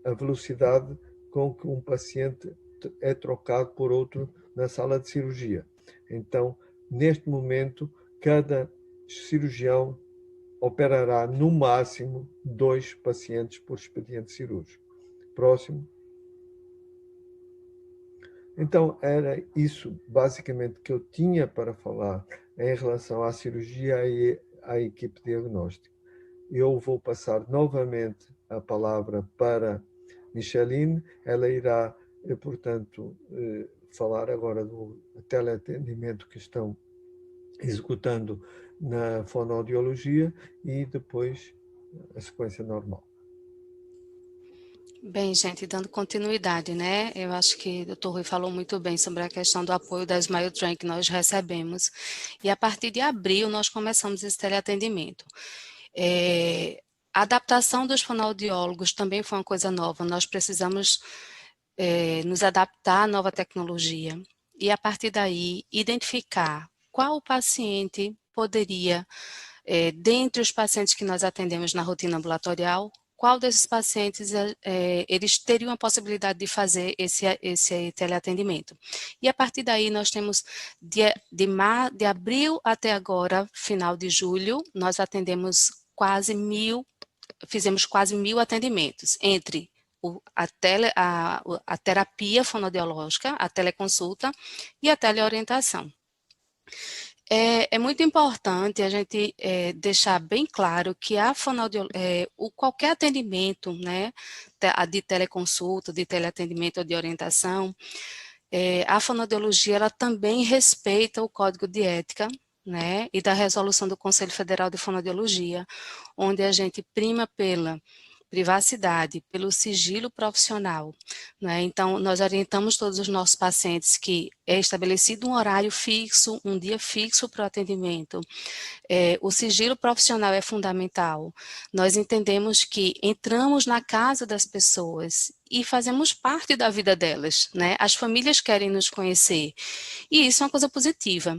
a velocidade com que um paciente é trocado por outro na sala de cirurgia. Então, neste momento, cada cirurgião operará no máximo 2 pacientes por expediente cirúrgico. Próximo. Então, era isso basicamente que eu tinha para falar em relação à cirurgia e à equipe diagnóstica. Eu vou passar novamente a palavra para Micheline. Ela irá, portanto, falar agora do teleatendimento que estão executando na fonoaudiologia e depois a sequência normal. Bem, gente, dando continuidade, né? Eu acho que o Dr. Rui falou muito bem sobre a questão do apoio da Smile Train que nós recebemos. E a partir de abril nós começamos esse teleatendimento. A adaptação dos fonoaudiólogos também foi uma coisa nova. Nós precisamos nos adaptar à nova tecnologia e, a partir daí, identificar qual paciente poderia, dentre os pacientes que nós atendemos na rotina ambulatorial, qual desses pacientes eles teriam a possibilidade de fazer esse teleatendimento. E a partir daí nós temos, de abril até agora, final de julho, nós atendemos fizemos quase 1.000 atendimentos, entre a terapia fonoaudiológica, a teleconsulta e a teleorientação. É muito importante a gente deixar bem claro que qualquer atendimento, né, de teleconsulta, de teleatendimento ou de orientação, a fonoaudiologia ela também respeita o Código de Ética, né, e da resolução do Conselho Federal de Fonoaudiologia, onde a gente prima pela privacidade, pelo sigilo profissional, né? Então, nós orientamos todos os nossos pacientes que é estabelecido um horário fixo, um dia fixo para o atendimento. O sigilo profissional é fundamental. Nós entendemos que entramos na casa das pessoas e fazemos parte da vida delas, né? As famílias querem nos conhecer e isso é uma coisa positiva.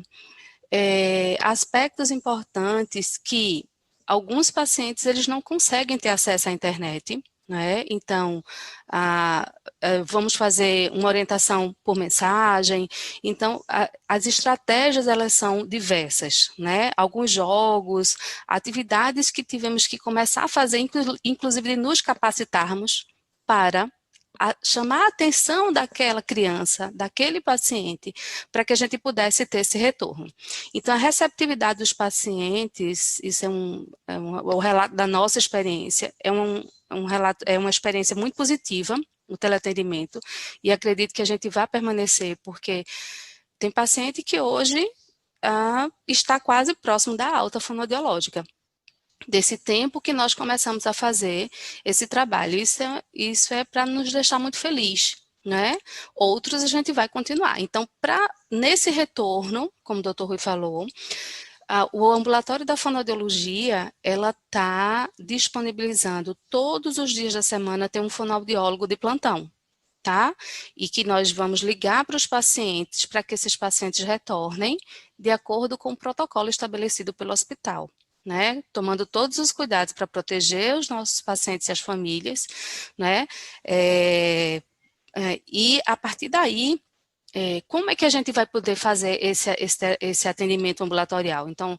Aspectos importantes que alguns pacientes eles não conseguem ter acesso à internet, né? Então, vamos fazer uma orientação por mensagem. Então, as estratégias elas são diversas, né? Alguns jogos, atividades que tivemos que começar a fazer, inclusive de nos capacitarmos para chamar a atenção daquela criança, daquele paciente, para que a gente pudesse ter esse retorno. Então, a receptividade dos pacientes, isso o relato da nossa experiência, é uma experiência muito positiva, o teleatendimento, e acredito que a gente vai permanecer, porque tem paciente que hoje está quase próximo da alta fonoaudiológica, desse tempo que nós começamos a fazer esse trabalho. Isso é para nos deixar muito feliz, né? Outros a gente vai continuar. Então, nesse retorno, como o Dr. Rui falou, o ambulatório da fonoaudiologia, ela está disponibilizando todos os dias da semana, tem um fonoaudiólogo de plantão, tá? E que nós vamos ligar para os pacientes, para que esses pacientes retornem de acordo com o protocolo estabelecido pelo hospital, né, tomando todos os cuidados para proteger os nossos pacientes e as famílias, né, e a partir daí como é que a gente vai poder fazer esse atendimento ambulatorial? Então,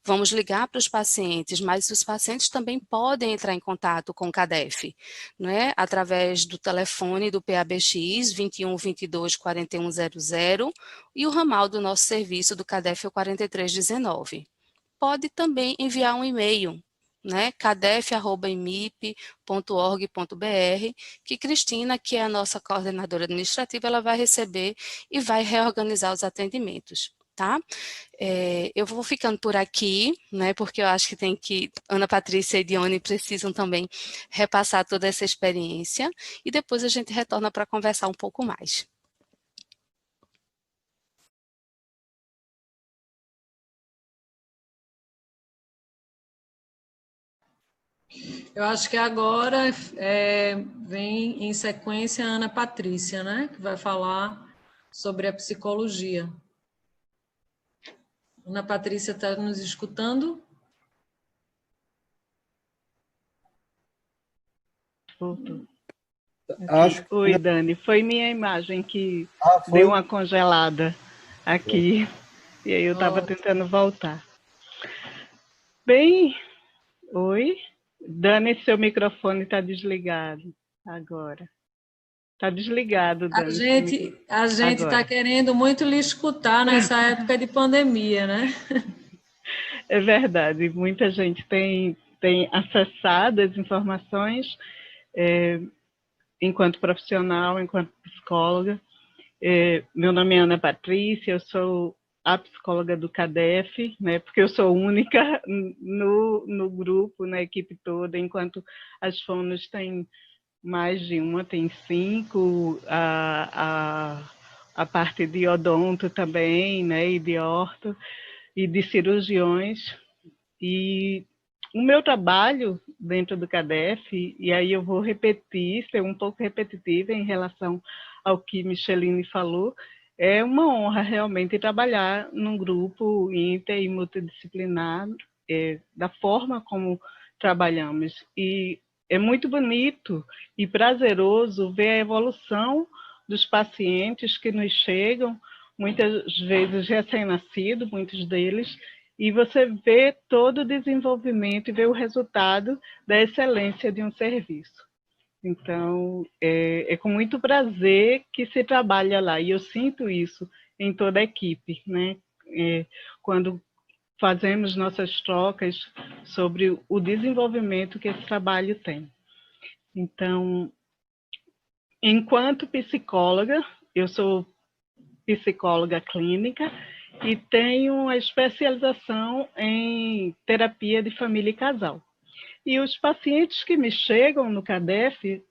vamos ligar para os pacientes, mas os pacientes também podem entrar em contato com o CADEF, não é? Através do telefone do PABX 21 22 4100 e o ramal do nosso serviço do CADEF é o 4319. Pode também enviar um e-mail, né, cadef@imip.org.br, que Cristina, que é a nossa coordenadora administrativa, ela vai receber e vai reorganizar os atendimentos, tá? Eu vou ficando por aqui, né, porque eu acho que Ana Patrícia e Dione precisam também repassar toda essa experiência, e depois a gente retorna para conversar um pouco mais. Eu acho que agora vem em sequência a Ana Patrícia, né? Que vai falar sobre a psicologia. Ana Patrícia está nos escutando? Voltou. Acho que... Oi, Dani. Foi minha imagem que foi? deu uma congelada aqui. E aí eu estava tentando voltar. Bem, oi. Dani, seu microfone está desligado agora. Está desligado, Dani. A gente está querendo muito lhe escutar nessa época de pandemia, né? É verdade. Muita gente tem acessado as informações enquanto profissional, enquanto psicóloga. Meu nome é Ana Patrícia, eu sou a psicóloga do CADEF, né, porque eu sou única no grupo, na equipe toda, enquanto as fonos têm mais de uma, tem 5, a parte de odonto também, né, e de orto, e de cirurgiões. E o meu trabalho dentro do CADEF, e aí eu vou repetir, ser um pouco repetitiva em relação ao que Micheline falou, é uma honra realmente trabalhar num grupo inter e multidisciplinar, da forma como trabalhamos. E é muito bonito e prazeroso ver a evolução dos pacientes que nos chegam, muitas vezes recém-nascidos, muitos deles, e você vê todo o desenvolvimento e vê o resultado da excelência de um serviço. Então, é com muito prazer que se trabalha lá, e eu sinto isso em toda a equipe, né? Quando fazemos nossas trocas sobre o desenvolvimento que esse trabalho tem. Então, enquanto psicóloga, eu sou psicóloga clínica e tenho a especialização em terapia de família e casal. E os pacientes que me chegam no CADEF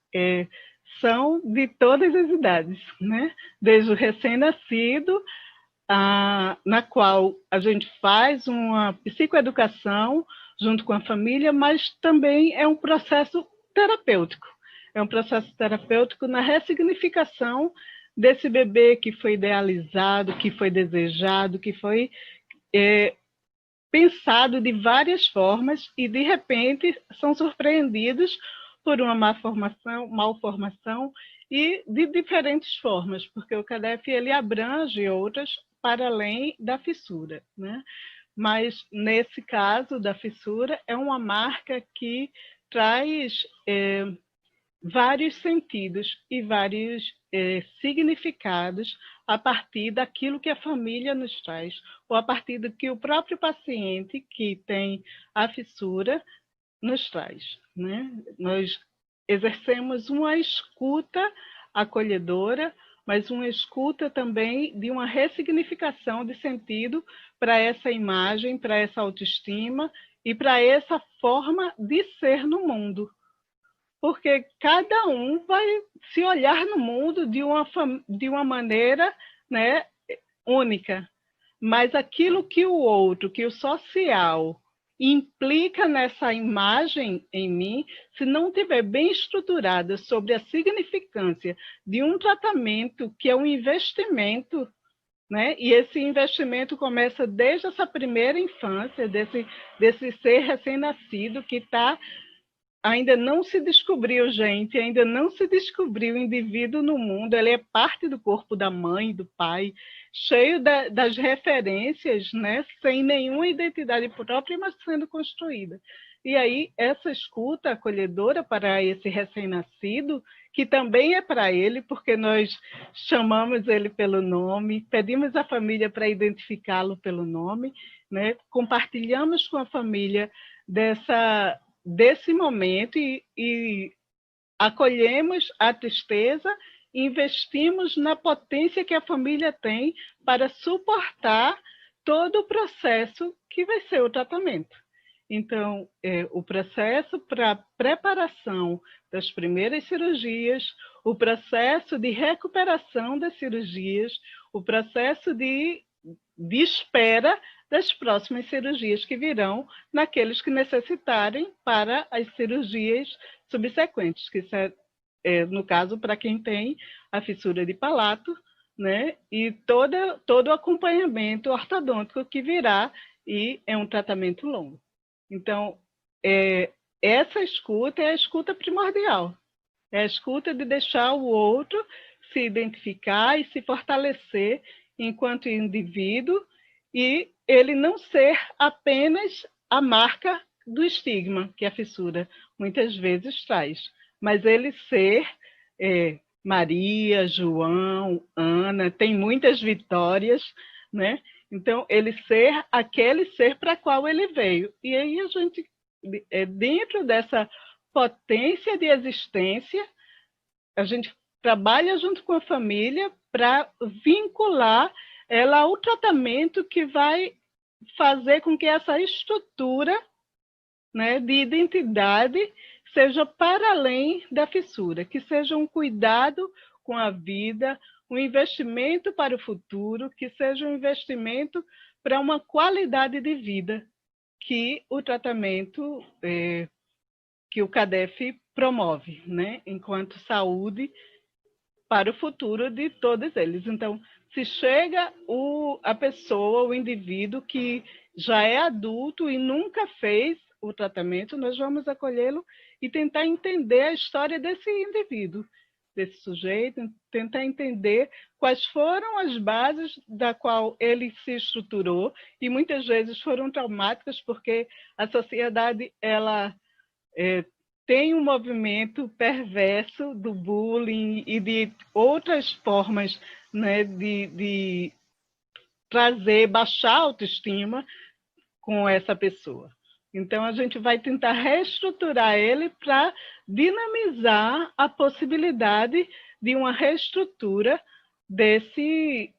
são de todas as idades, né? Desde o recém-nascido, na qual a gente faz uma psicoeducação junto com a família, mas também é um processo terapêutico. É um processo terapêutico na ressignificação desse bebê que foi idealizado, que foi desejado, que foi pensado de várias formas e, de repente, são surpreendidos por uma malformação e de diferentes formas, porque o CADEF ele abrange outras para além da fissura, né? Mas, nesse caso da fissura, é uma marca que traz vários sentidos e vários significados a partir daquilo que a família nos traz, ou a partir do que o próprio paciente que tem a fissura nos traz, né? Nós exercemos uma escuta acolhedora, mas uma escuta também de uma ressignificação de sentido para essa imagem, para essa autoestima e para essa forma de ser no mundo. Porque cada um vai se olhar no mundo de uma maneira, né, única. Mas aquilo que o outro, que o social, implica nessa imagem em mim, se não estiver bem estruturada sobre a significância de um tratamento que é um investimento, né? E esse investimento começa desde essa primeira infância, desse ser recém-nascido que está ainda não se descobriu, gente, ainda não se descobriu o indivíduo no mundo, ele é parte do corpo da mãe, do pai, cheio das referências, né, sem nenhuma identidade própria, mas sendo construída. E aí, essa escuta acolhedora para esse recém-nascido, que também é para ele, porque nós chamamos ele pelo nome, pedimos à família para identificá-lo pelo nome, né, compartilhamos com a família desse momento e acolhemos a tristeza e investimos na potência que a família tem para suportar todo o processo que vai ser o tratamento. Então, o processo para preparação das primeiras cirurgias, o processo de recuperação das cirurgias, o processo de espera das próximas cirurgias que virão naqueles que necessitarem para as cirurgias subsequentes, que no caso, para quem tem a fissura de palato, né? E todo o acompanhamento ortodôntico que virá, e é um tratamento longo. Então, essa escuta é a escuta primordial, é a escuta de deixar o outro se identificar e se fortalecer enquanto indivíduo, e ele não ser apenas a marca do estigma que a fissura muitas vezes traz, mas ele ser Maria, João, Ana, tem muitas vitórias, né? Então, ele ser aquele ser para qual ele veio. E aí a gente, dentro dessa potência de existência, a gente trabalha junto com a família para vincular ela ao tratamento que vai fazer com que essa estrutura, né, de identidade seja para além da fissura, que seja um cuidado com a vida, um investimento para o futuro, que seja um investimento para uma qualidade de vida que o tratamento, que o CADEF promove, né, enquanto saúde para o futuro de todos eles. Então, se chega a pessoa, o indivíduo que já é adulto e nunca fez o tratamento, nós vamos acolhê-lo e tentar entender a história desse indivíduo, desse sujeito, tentar entender quais foram as bases da qual ele se estruturou, e muitas vezes foram traumáticas, porque a sociedade ela tem um movimento perverso do bullying e de outras formas, né, de baixar a autoestima com essa pessoa. Então, a gente vai tentar reestruturar ele para dinamizar a possibilidade de uma reestrutura desse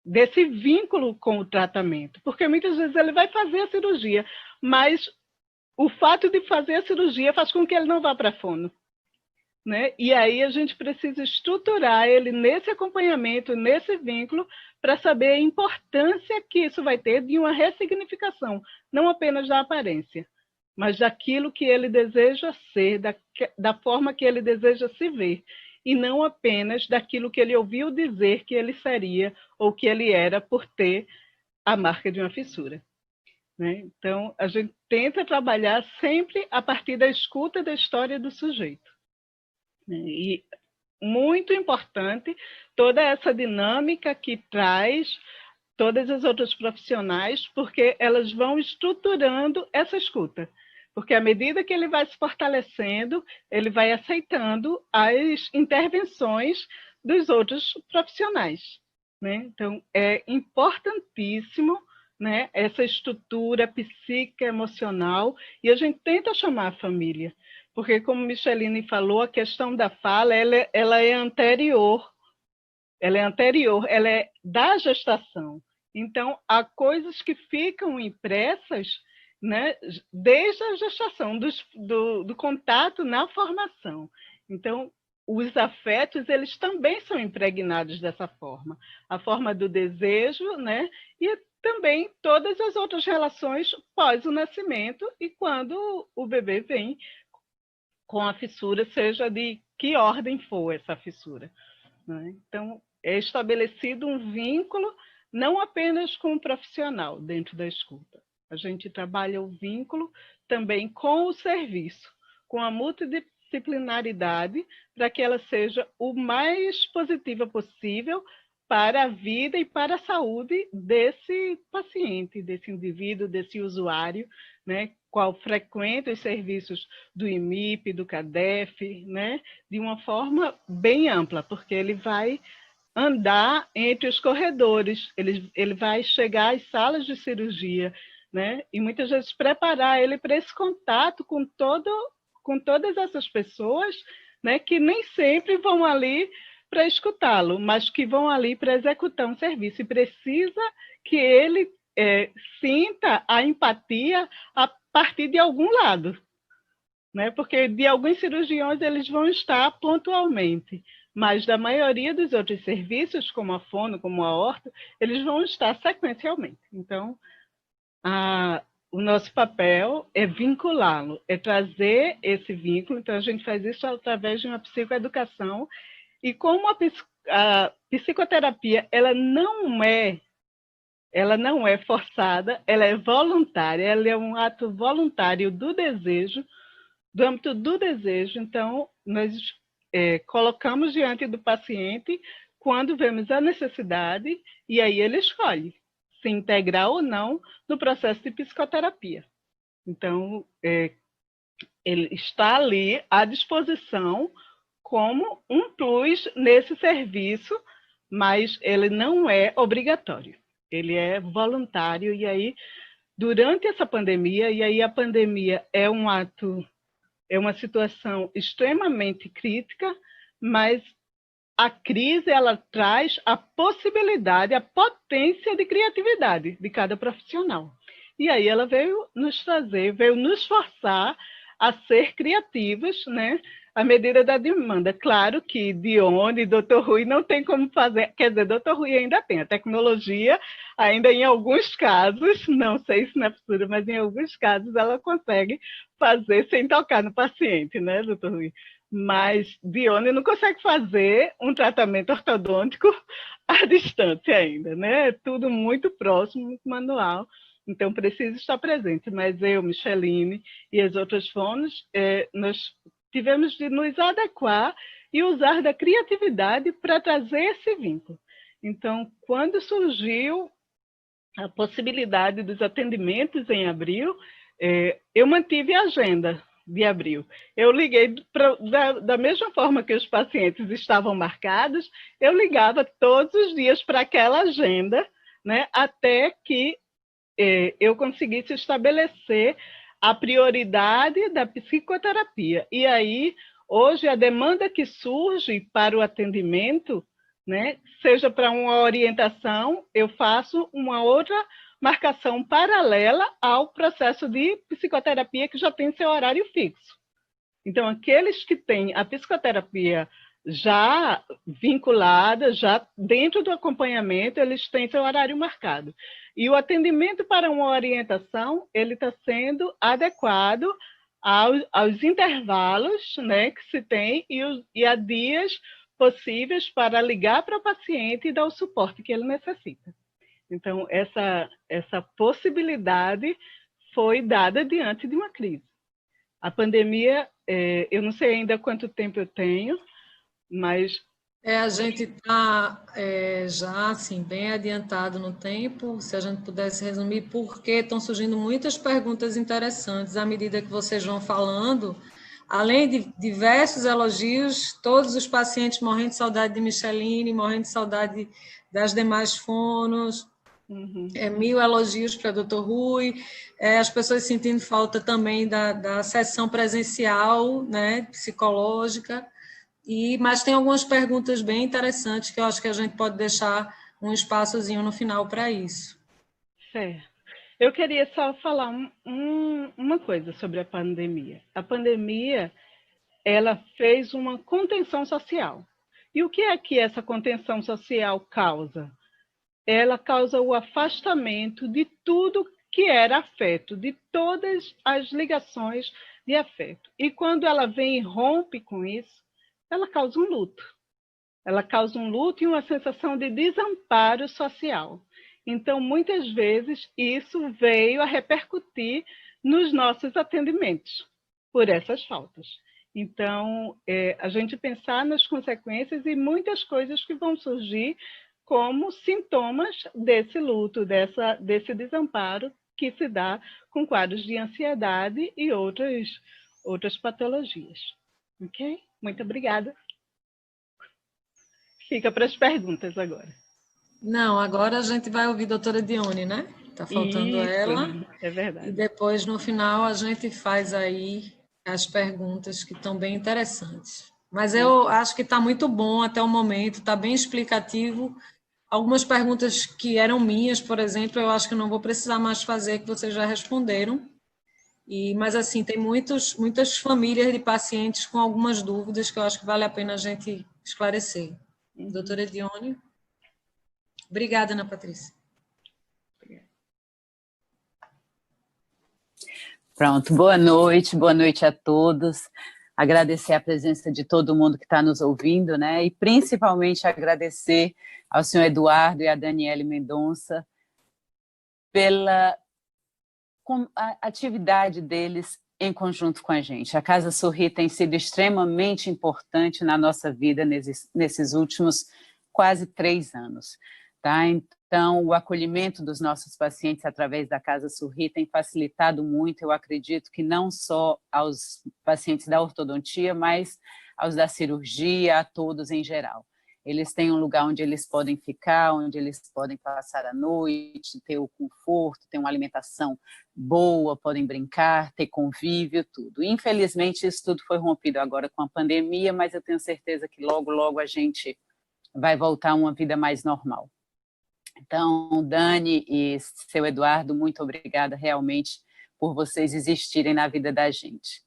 vínculo com o tratamento. Porque muitas vezes ele vai fazer a cirurgia, mas o fato de fazer a cirurgia faz com que ele não vá para a fono, né? E aí a gente precisa estruturar ele nesse acompanhamento, nesse vínculo, para saber a importância que isso vai ter de uma ressignificação, não apenas da aparência, mas daquilo que ele deseja ser, da forma que ele deseja se ver, e não apenas daquilo que ele ouviu dizer que ele seria ou que ele era por ter a marca de uma fissura. Né? Então, a gente tenta trabalhar sempre a partir da escuta da história do sujeito. E muito importante toda essa dinâmica que traz todas as outras profissionais, porque elas vão estruturando essa escuta. Porque à medida que ele vai se fortalecendo, ele vai aceitando as intervenções dos outros profissionais. Né? Então, é importantíssimo, né, essa estrutura psíquica, emocional, e a gente tenta chamar a família, porque, como Micheline falou, a questão da fala ela é anterior, ela é da gestação. Então, há coisas que ficam impressas, né, desde a gestação, do contato na formação. Então, os afetos, eles também são impregnados dessa forma. A forma do desejo, né, e também todas as outras relações pós o nascimento e quando o bebê vem com a fissura, seja de que ordem for essa fissura. Né? Então, é estabelecido um vínculo não apenas com o profissional dentro da escuta. A gente trabalha o vínculo também com o serviço, com a multidisciplinaridade para que ela seja o mais positiva possível para a vida e para a saúde desse paciente, desse indivíduo, desse usuário, né, qual frequenta os serviços do IMIP, do CADEF, né, de uma forma bem ampla, porque ele vai andar entre os corredores, ele vai chegar às salas de cirurgia, né, e muitas vezes preparar ele para esse contato com todas essas pessoas, né, que nem sempre vão ali para escutá-lo, mas que vão ali para executar um serviço, e precisa que ele sinta a empatia a partir de algum lado, né? Porque de alguns cirurgiões eles vão estar pontualmente, mas da maioria dos outros serviços, como a fono, como a orto, eles vão estar sequencialmente. Então, o nosso papel é vinculá-lo, é trazer esse vínculo. Então, a gente faz isso através de uma psicoeducação. E como a psicoterapia ela não é forçada, ela é voluntária, ela é um ato voluntário do desejo, do âmbito do desejo. Então, nós colocamos diante do paciente quando vemos a necessidade, e aí ele escolhe se integrar ou não no processo de psicoterapia. Então, ele está ali à disposição como um plus nesse serviço, mas ele não é obrigatório, ele é voluntário. E aí, durante essa pandemia, e aí a pandemia é uma situação extremamente crítica, mas a crise ela traz a possibilidade, a potência de criatividade de cada profissional. E aí ela veio nos forçar a ser criativos, né? À medida da demanda. Claro que Dione e Dr. Rui não tem como fazer, quer dizer, Dr. Rui ainda tem, a tecnologia ainda em alguns casos, não sei se na futuro, mas em alguns casos ela consegue fazer sem tocar no paciente, né, Dr. Rui? Mas Dione não consegue fazer um tratamento ortodôntico à distância ainda, né? É tudo muito próximo, muito manual. Então, precisa estar presente. Mas eu, Micheline e as outras fonos, nós tivemos de nos adequar e usar da criatividade para trazer esse vínculo. Então, quando surgiu a possibilidade dos atendimentos em abril, eu mantive a agenda de abril. Eu liguei, da mesma forma que os pacientes estavam marcados, eu ligava todos os dias para aquela agenda, né, até que eu conseguisse estabelecer a prioridade da psicoterapia. E aí, hoje, a demanda que surge para o atendimento, né, seja para uma orientação, eu faço uma outra marcação paralela ao processo de psicoterapia que já tem seu horário fixo. Então, aqueles que têm a psicoterapia já vinculada, já dentro do acompanhamento, eles têm seu horário marcado. E o atendimento para uma orientação, ele está sendo adequado aos intervalos, né, que se tem e a dias possíveis para ligar para o paciente e dar o suporte que ele necessita. Então, essa possibilidade foi dada diante de uma crise. A pandemia, eu não sei ainda quanto tempo eu tenho, mas... A gente está já assim, bem adiantado no tempo. Se a gente pudesse resumir, porque estão surgindo muitas perguntas interessantes à medida que vocês vão falando. Além de diversos elogios, todos os pacientes morrendo de saudade de Micheline, morrendo de saudade das demais fonos. 1000 elogios para o Dr. Rui, as pessoas sentindo falta também da sessão presencial, né, psicológica. Mas tem algumas perguntas bem interessantes que eu acho que a gente pode deixar um espaçozinho no final para isso. Certo. Eu queria só falar uma coisa sobre a pandemia. A pandemia, ela fez uma contenção social. E o que é que essa contenção social causa? Ela causa o afastamento de tudo que era afeto, de todas as ligações de afeto. E quando ela vem e rompe com isso, ela causa um luto. Ela causa um luto e uma sensação de desamparo social. Então, muitas vezes, isso veio a repercutir nos nossos atendimentos. por essas faltas. Então, a gente pensar nas consequências e muitas coisas que vão surgir como sintomas desse luto, desse desamparo que se dá com quadros de ansiedade e outras patologias. Ok? Muito obrigada. Fica para as perguntas agora. Não, agora a gente vai ouvir a doutora Dione, né? Está faltando Isso, ela. é verdade. E depois, no final, a gente faz aí as perguntas que estão bem interessantes. Mas eu acho que está muito bom até o momento, está bem explicativo. Algumas perguntas que eram minhas, por exemplo, eu acho que eu não vou precisar mais fazer, que vocês já responderam. Mas, assim, tem muitas famílias de pacientes com algumas dúvidas que eu acho que vale a pena a gente esclarecer. Doutora Dione. Obrigada, Ana Patrícia. Pronto, boa noite a todos. Agradecer a presença de todo mundo que está nos ouvindo, né? E principalmente agradecer ao senhor Eduardo e à Daniele Mendonça pela atividade deles em conjunto com a gente. A Casa Sorri tem sido extremamente importante na nossa vida nesses últimos quase 3 anos. Tá? Então, o acolhimento dos nossos pacientes através da Casa Sorri tem facilitado muito, eu acredito que não só aos pacientes da ortodontia, mas aos da cirurgia, a todos em geral. Eles têm um lugar onde eles podem ficar, onde eles podem passar a noite, ter o conforto, ter uma alimentação boa, podem brincar, ter convívio, tudo. Infelizmente, isso tudo foi rompido agora com a pandemia, mas eu tenho certeza que logo, logo a gente vai voltar a uma vida mais normal. Então, Dani e seu Eduardo, muito obrigada realmente por vocês existirem na vida da gente.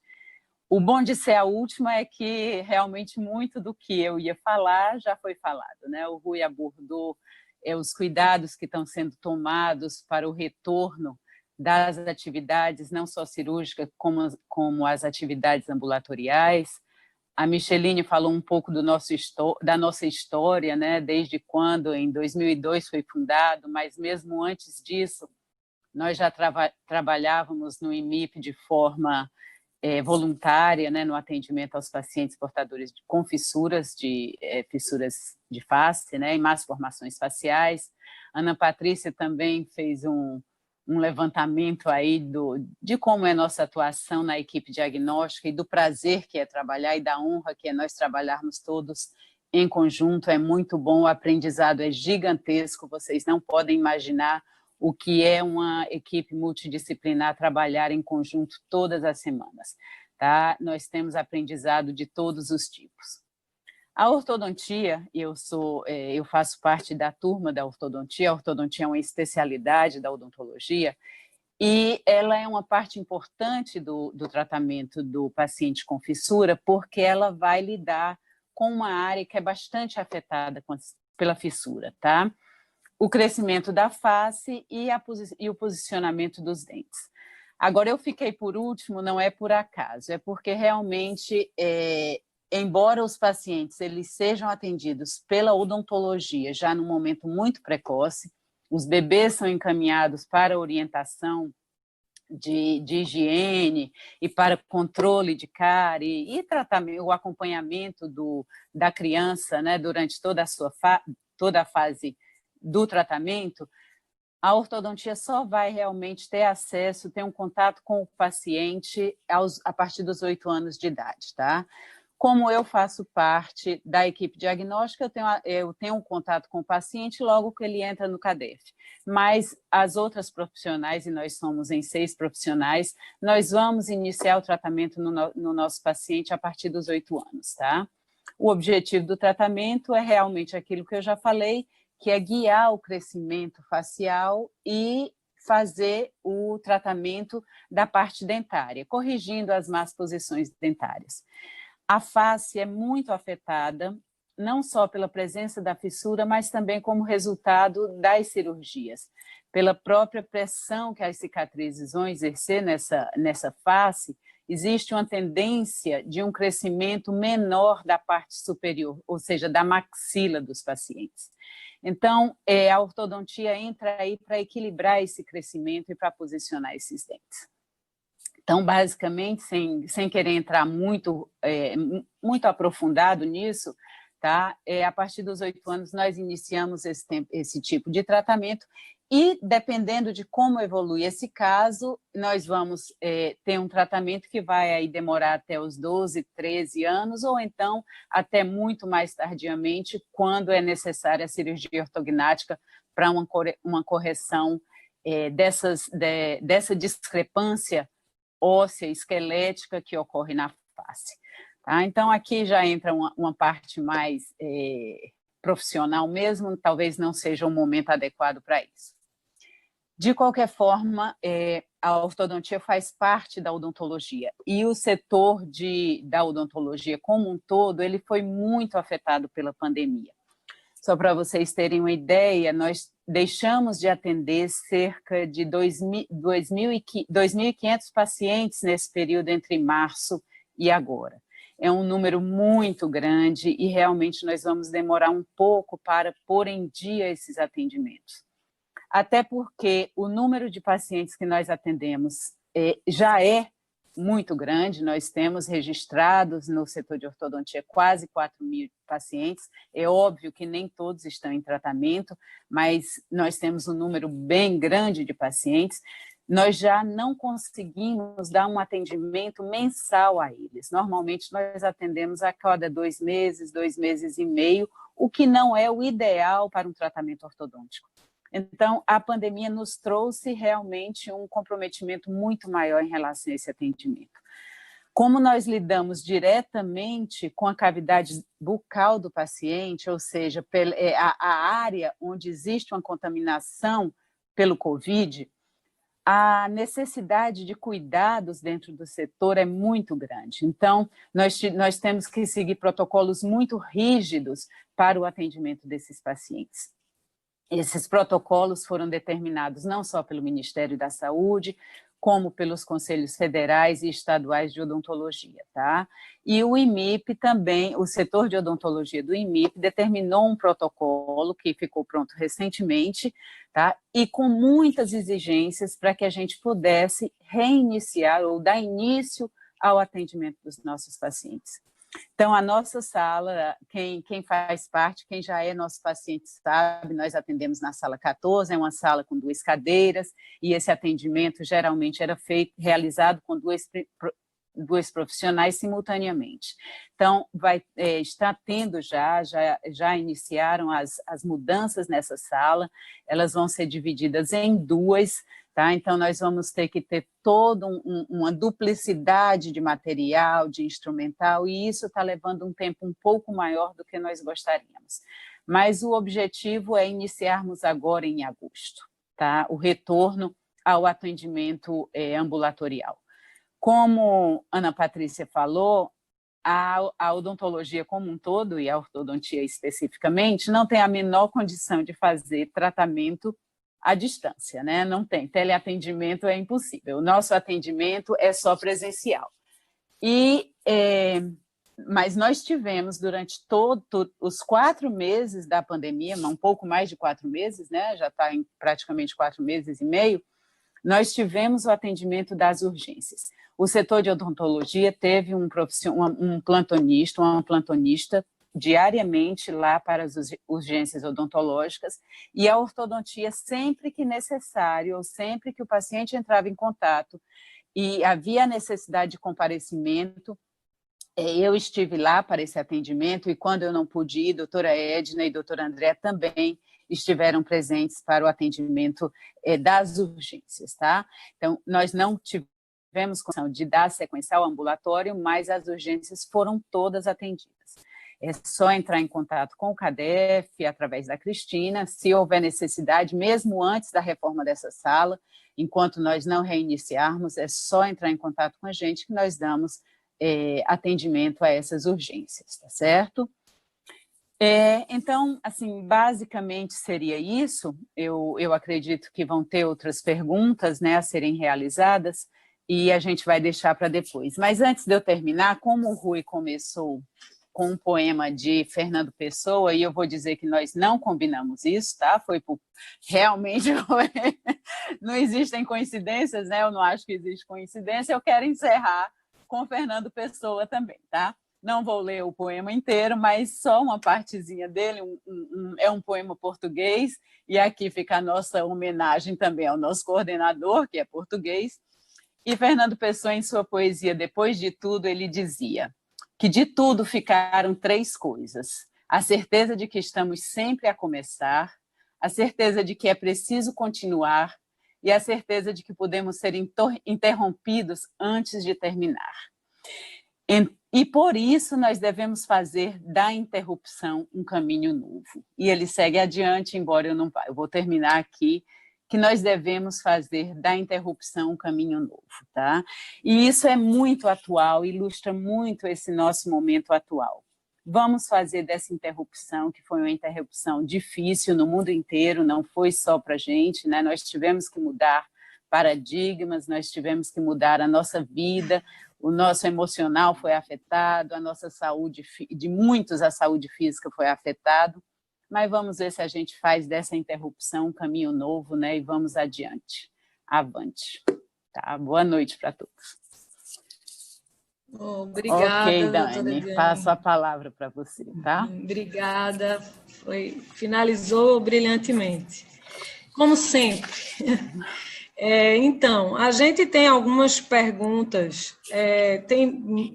O bom de ser a última é que realmente muito do que eu ia falar já foi falado, né? O Rui abordou os cuidados que estão sendo tomados para o retorno das atividades, não só cirúrgicas, como as atividades ambulatoriais. A Micheline falou um pouco da nossa história, né? Desde quando, em 2002, foi fundado, mas mesmo antes disso, nós já trabalhávamos no IMIP de forma voluntária, né, no atendimento aos pacientes portadores com fissuras de face, né, e más formações faciais. Ana Patrícia também fez um levantamento aí de como é nossa atuação na equipe diagnóstica e do prazer que é trabalhar e da honra que é nós trabalharmos todos em conjunto. É muito bom, o aprendizado é gigantesco, vocês não podem imaginar o que é uma equipe multidisciplinar trabalhar em conjunto todas as semanas. Tá? Nós temos aprendizado de todos os tipos. A ortodontia, eu faço parte da turma da ortodontia, a ortodontia é uma especialidade da odontologia, e ela é uma parte importante do tratamento do paciente com fissura, porque ela vai lidar com uma área que é bastante afetada pela fissura, tá? O crescimento da face e o posicionamento dos dentes. Agora, eu fiquei por último, não é por acaso, é porque realmente, embora os pacientes eles sejam atendidos pela odontologia já num momento muito precoce, os bebês são encaminhados para orientação de higiene e para controle de cárie e tratamento, o acompanhamento da criança, né, durante toda a fase do tratamento, a ortodontia só vai realmente ter acesso, ter um contato com o paciente a partir dos 8 anos de idade, tá? Como eu faço parte da equipe diagnóstica, eu tenho um contato com o paciente logo que ele entra no CADEF. Mas as outras profissionais, e nós somos em 6 profissionais, nós vamos iniciar o tratamento no nosso paciente a partir dos 8 anos, tá? O objetivo do tratamento é realmente aquilo que eu já falei, que é guiar o crescimento facial e fazer o tratamento da parte dentária, corrigindo as más posições dentárias. A face é muito afetada, não só pela presença da fissura, mas também como resultado das cirurgias, pela própria pressão que as cicatrizes vão exercer nessa face. Existe uma tendência de um crescimento menor da parte superior, ou seja, da maxila dos pacientes. Então, a ortodontia entra aí para equilibrar esse crescimento e para posicionar esses dentes. Então, basicamente, sem querer entrar muito aprofundado nisso, tá? A partir dos 8 anos, nós iniciamos esse tipo de tratamento e, dependendo de como evolui esse caso, nós vamos ter um tratamento que vai aí demorar até os 12, 13 anos, ou então até muito mais tardiamente, quando é necessária a cirurgia ortognática para uma correção dessa discrepância óssea, esquelética que ocorre na face. Tá? Então, aqui já entra uma parte mais profissional mesmo, talvez não seja o momento adequado para isso. De qualquer forma, a ortodontia faz parte da odontologia, e o setor da odontologia como um todo, ele foi muito afetado pela pandemia. Só para vocês terem uma ideia, nós deixamos de atender cerca de 2.500 pacientes nesse período entre março e agora. É um número muito grande e realmente nós vamos demorar um pouco para pôr em dia esses atendimentos. Até porque o número de pacientes que nós atendemos já é muito grande, nós temos registrados no setor de ortodontia quase 4.000 pacientes, é óbvio que nem todos estão em tratamento, mas nós temos um número bem grande de pacientes, nós já não conseguimos dar um atendimento mensal a eles, normalmente nós atendemos a cada 2 meses, 2 meses e meio, o que não é o ideal para um tratamento ortodôntico. Então, a pandemia nos trouxe realmente um comprometimento muito maior em relação a esse atendimento. Como nós lidamos diretamente com a cavidade bucal do paciente, ou seja, a área onde existe uma contaminação pelo COVID, a necessidade de cuidados dentro do setor é muito grande. Então, nós temos que seguir protocolos muito rígidos para o atendimento desses pacientes. Esses protocolos foram determinados não só pelo Ministério da Saúde, como pelos conselhos federais e estaduais de odontologia, tá? E o IMIP também, o setor de odontologia do IMIP determinou um protocolo que ficou pronto recentemente, tá? E com muitas exigências para que a gente pudesse reiniciar ou dar início ao atendimento dos nossos pacientes. Então, a nossa sala, quem faz parte, quem já é nosso paciente sabe, nós atendemos na sala 14, é uma sala com 2 cadeiras, e esse atendimento geralmente era realizado com dois profissionais simultaneamente. Então, está tendo já iniciaram as mudanças nessa sala, elas vão ser divididas em 2, tá? Então, nós vamos ter que ter toda uma duplicidade de material, de instrumental, e isso está levando um tempo um pouco maior do que nós gostaríamos. Mas o objetivo é iniciarmos agora em agosto, tá? O retorno ao atendimento ambulatorial. Como Ana Patrícia falou, a odontologia como um todo, e a ortodontia especificamente, não tem a menor condição de fazer tratamento à distância, né? Não tem, teleatendimento é impossível, o nosso atendimento é só presencial. Mas nós tivemos durante todos os 4 meses da pandemia, um pouco mais de 4 meses, né? Já está em praticamente 4 meses e meio, nós tivemos o atendimento das urgências. O setor de odontologia teve um plantonista diariamente lá para as urgências odontológicas, e a ortodontia, sempre que necessário, ou sempre que o paciente entrava em contato e havia necessidade de comparecimento, eu estive lá para esse atendimento, e quando eu não pude ir, doutora Edna e doutora André também estiveram presentes para o atendimento das urgências, tá? Então, nós não tivemos condição de dar sequência ao ambulatório, mas as urgências foram todas atendidas. É só entrar em contato com o CADEF, através da Cristina, se houver necessidade, mesmo antes da reforma dessa sala, enquanto nós não reiniciarmos, é só entrar em contato com a gente que nós damos atendimento a essas urgências, tá certo? Então, assim, basicamente seria isso. Eu acredito que vão ter outras perguntas, né, a serem realizadas, e a gente vai deixar para depois. Mas antes de eu terminar, como o Rui começou com um poema de Fernando Pessoa, e eu vou dizer que nós não combinamos isso, tá? Realmente não existem coincidências, né? Eu não acho que existe coincidência. Eu quero encerrar com Fernando Pessoa também, tá? Não vou ler o poema inteiro, mas só uma partezinha dele. É um poema português, e aqui fica a nossa homenagem também ao nosso coordenador, que é português. E Fernando Pessoa, em sua poesia Depois de Tudo, ele dizia que de tudo ficaram 3 coisas: a certeza de que estamos sempre a começar, a certeza de que é preciso continuar e a certeza de que podemos ser interrompidos antes de terminar. E por isso nós devemos fazer da interrupção um caminho novo. E ele segue adiante, embora eu não vá. Eu vou terminar aqui, que nós devemos fazer da interrupção um caminho novo, tá? E isso é muito atual, ilustra muito esse nosso momento atual. Vamos fazer dessa interrupção, que foi uma interrupção difícil no mundo inteiro, não foi só para a gente, né? Nós tivemos que mudar paradigmas, nós tivemos que mudar a nossa vida, o nosso emocional foi afetado, a nossa saúde, de muitos a saúde física foi afetada, mas vamos ver se a gente faz dessa interrupção um caminho novo, né? E vamos adiante, avante. Tá? Boa noite para todos. Obrigada, ok, doutora Dani, Diane. passo a palavra para você, tá? Obrigada, finalizou brilhantemente, como sempre. Então, a gente tem algumas perguntas, tem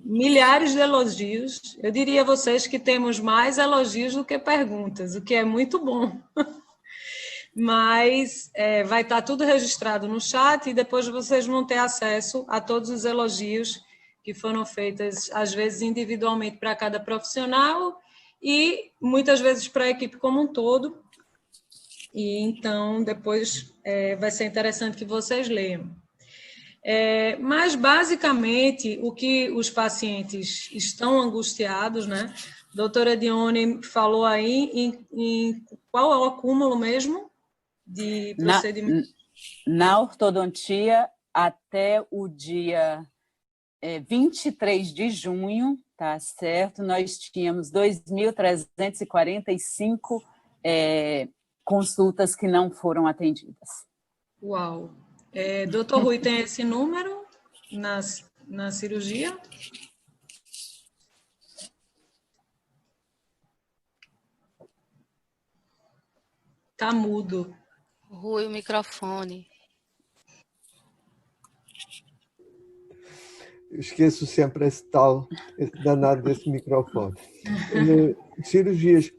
milhares de elogios. Eu diria a vocês que temos mais elogios do que perguntas, o que é muito bom. Mas vai estar tudo registrado no chat e depois vocês vão ter acesso a todos os elogios que foram feitos, às vezes individualmente para cada profissional e muitas vezes para a equipe como um todo. E então, depois vai ser interessante que vocês leiam. Mas, basicamente, o que os pacientes estão angustiados, né? A doutora Dione falou aí em qual é o acúmulo mesmo de procedimentos? Na ortodontia, até o dia 23 de junho, tá certo? Nós tínhamos 2.345 consultas que não foram atendidas. Uau! Doutor Rui, tem esse número na cirurgia? Está mudo. Rui, o microfone. Eu esqueço sempre esse danado desse microfone. Cirurgias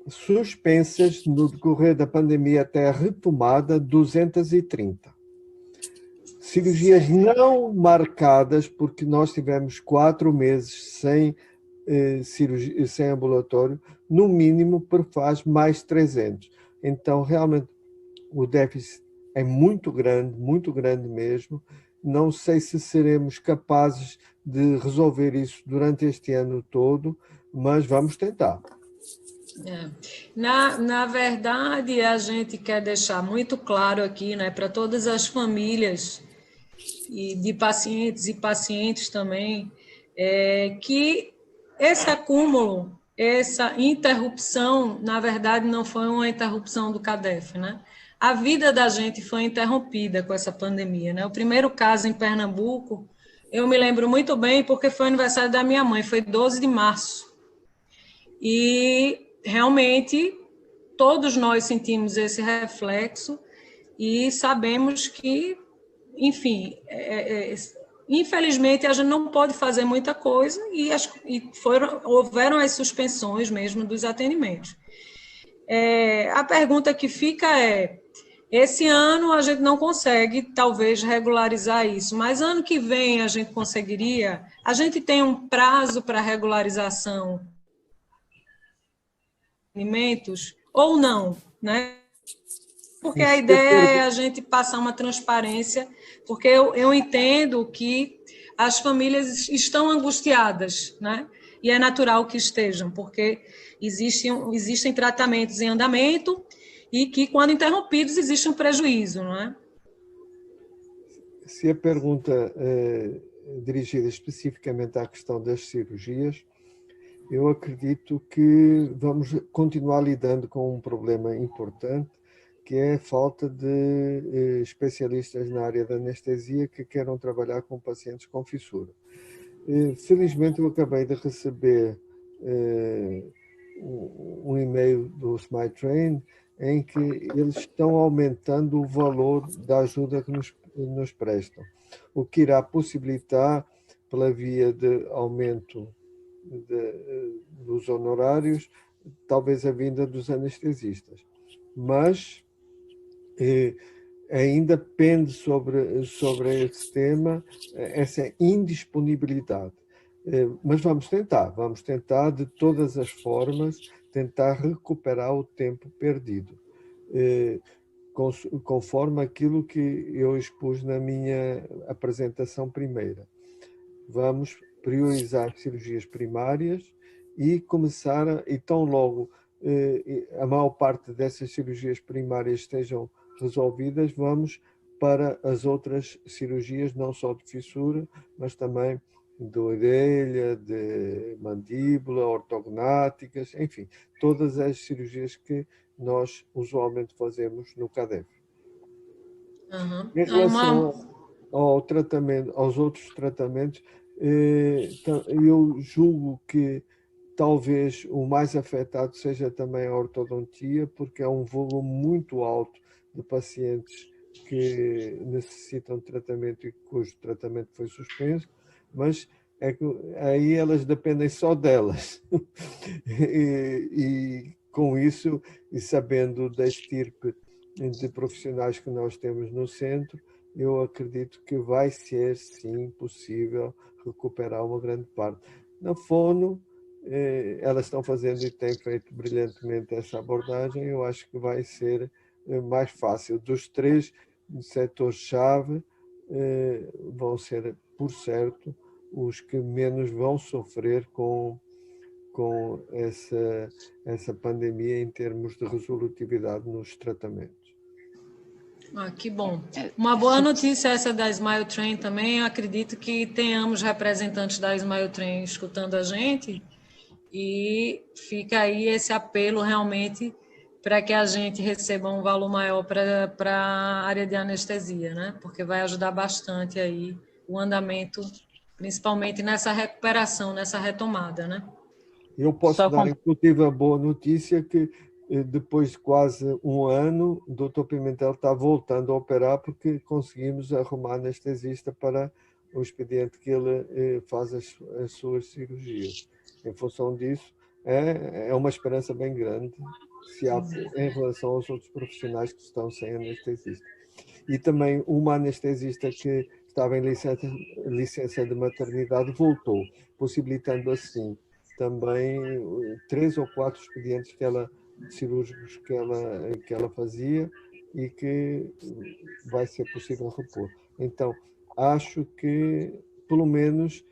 suspensas no decorrer da pandemia até a retomada, 230. Cirurgias não marcadas, porque nós tivemos 4 meses sem cirurgia, sem ambulatório, no mínimo faz mais 300. Então, realmente, o déficit é muito grande mesmo. Não sei se seremos capazes de resolver isso durante este ano todo, mas vamos tentar. Na verdade, a gente quer deixar muito claro aqui, né, para todas as famílias e de pacientes e pacientes também, que esse acúmulo, essa interrupção, na verdade, não foi uma interrupção do CADEF, né? A vida da gente foi interrompida com essa pandemia, né? O primeiro caso em Pernambuco, eu me lembro muito bem porque foi aniversário da minha mãe, foi 12 de março. E realmente todos nós sentimos esse reflexo e sabemos que, enfim, infelizmente a gente não pode fazer muita coisa e houveram as suspensões mesmo dos atendimentos. A pergunta que fica esse ano a gente não consegue, talvez, regularizar isso, mas ano que vem a gente conseguiria? A gente tem um prazo para regularização de alimentos ou não, né? Porque a ideia é a gente passar uma transparência, porque eu entendo que as famílias estão angustiadas, né? E é natural que estejam, porque existem tratamentos em andamento e que, quando interrompidos, existe um prejuízo, não é? Se a pergunta é dirigida especificamente à questão das cirurgias, eu acredito que vamos continuar lidando com um problema importante, que é a falta de especialistas na área da anestesia que queiram trabalhar com pacientes com fissura. Felizmente, eu acabei de receber um e-mail do SmileTrain em que eles estão aumentando o valor da ajuda que nos prestam, o que irá possibilitar, pela via de aumento dos honorários, talvez a vinda dos anestesistas. Mas ainda pende sobre esse tema essa indisponibilidade. Mas vamos tentar de todas as formas, tentar recuperar o tempo perdido, conforme aquilo que eu expus na minha apresentação primeira. Vamos priorizar cirurgias primárias e começar, e tão logo a maior parte dessas cirurgias primárias estejam resolvidas, vamos para as outras cirurgias, não só de fissura, mas também de orelha, de mandíbula, ortognáticas, enfim, todas as cirurgias que nós usualmente fazemos no CADEF. Uhum. Em relação ao tratamento, aos outros tratamentos, eu julgo que talvez o mais afetado seja também a ortodontia, porque é um volume muito alto de pacientes que necessitam de tratamento e cujo tratamento foi suspenso, mas aí elas dependem só delas. E com isso, e sabendo da estirpe de profissionais que nós temos no centro, eu acredito que vai ser, sim, possível recuperar uma grande parte. Na Fono, elas estão fazendo e têm feito brilhantemente essa abordagem. Eu acho que vai ser mais fácil. Dos 3 setores-chave, vão ser, por certo, os que menos vão sofrer com essa pandemia em termos de resolutividade nos tratamentos. Que bom. Uma boa notícia essa da SmileTrain também. Eu acredito que tenhamos representantes da SmileTrain escutando a gente, e fica aí esse apelo realmente para que a gente receba um valor maior para a área de anestesia, né? Porque vai ajudar bastante aí o andamento, principalmente nessa recuperação, nessa retomada, né? Eu posso dar, inclusive, a boa notícia que depois de quase um ano, o Dr. Pimentel está voltando a operar porque conseguimos arrumar anestesista para o expediente que ele faz as suas cirurgias. Em função disso, é uma esperança bem grande em relação aos outros profissionais que estão sem anestesista. E também uma anestesista que estava em licença de maternidade voltou, possibilitando assim também 3 ou 4 expedientes cirúrgicos que ela fazia e que vai ser possível repor. Então, acho que, pelo menos,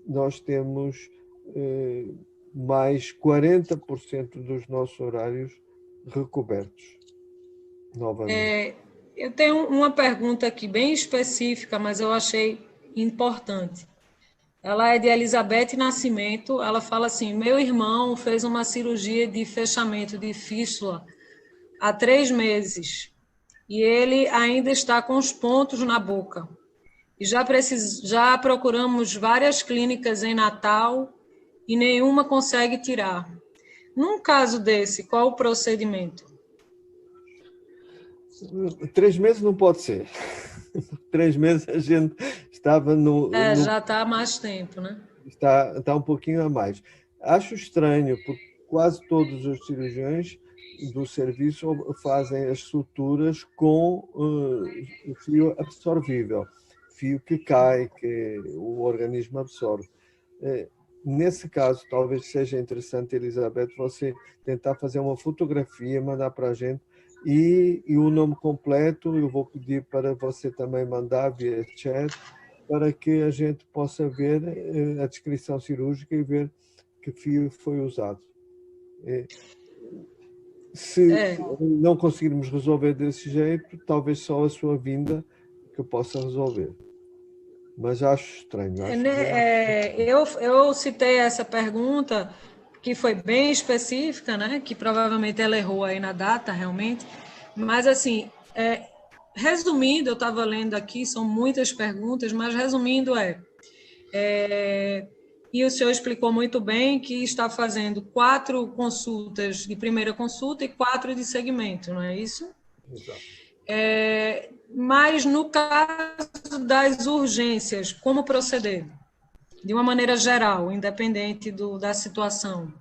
nós temos mais 40% dos nossos horários recobertos novamente. Eu tenho uma pergunta aqui bem específica, mas eu achei importante. Ela é de Elizabeth Nascimento. Ela fala assim: meu irmão fez uma cirurgia de fechamento de fístula há 3 meses e ele ainda está com os pontos na boca. E já procuramos várias clínicas em Natal e nenhuma consegue tirar. Num caso desse, qual o procedimento? 3 meses não pode ser. 3 meses a gente estava já está há mais tempo, né? Está um pouquinho a mais. Acho estranho, porque quase todos os cirurgiões do serviço fazem as suturas com fio absorvível, fio que cai, que o organismo absorve. Nesse caso, talvez seja interessante, Elizabeth, você tentar fazer uma fotografia, mandar para a gente, e o nome completo eu vou pedir para você também mandar via chat, para que a gente possa ver a descrição cirúrgica e ver que fio foi usado. Se não conseguirmos resolver desse jeito, talvez só a sua vinda que possa resolver. Mas acho estranho. Eu citei essa pergunta que foi bem específica, né? Que provavelmente ela errou aí na data, realmente. Mas, assim, resumindo, eu estava lendo aqui, são muitas perguntas, mas resumindo e o senhor explicou muito bem que está fazendo 4 consultas de primeira consulta e 4 de segmento, não é isso? Exato. Mas, no caso das urgências, como proceder? De uma maneira geral, independente da situação.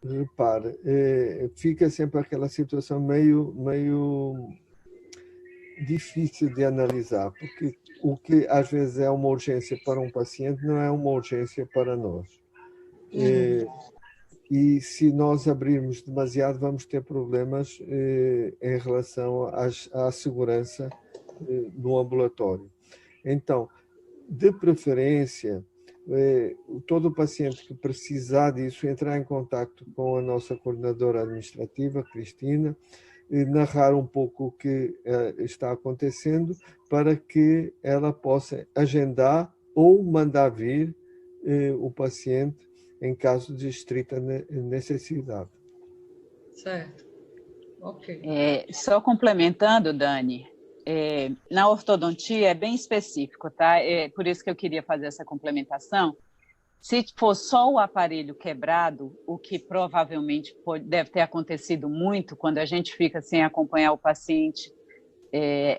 Repare, fica sempre aquela situação meio difícil de analisar, porque o que às vezes é uma urgência para um paciente não é uma urgência para nós. E se nós abrirmos demasiado, vamos ter problemas em relação à segurança no ambulatório. Então, de preferência, todo paciente que precisar disso, entrar em contato com a nossa coordenadora administrativa, Cristina, e narrar um pouco o que está acontecendo para que ela possa agendar ou mandar vir o paciente em caso de estrita necessidade. Certo. Ok. Só complementando, Dani, na ortodontia é bem específico, tá? Por isso que eu queria fazer essa complementação. Se for só o aparelho quebrado, o que provavelmente deve ter acontecido muito quando a gente fica sem acompanhar o paciente,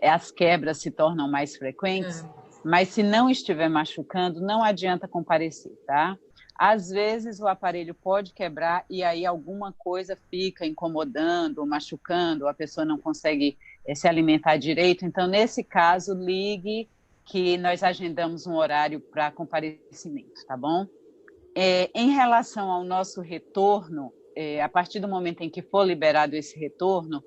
as quebras se tornam mais frequentes, mas se não estiver machucando, não adianta comparecer, tá? Às vezes o aparelho pode quebrar e aí alguma coisa fica incomodando, ou machucando, ou a pessoa não consegue se alimentar direito. Então, nesse caso, ligue que nós agendamos um horário para comparecimento, tá bom? Em relação ao nosso retorno, a partir do momento em que for liberado esse retorno,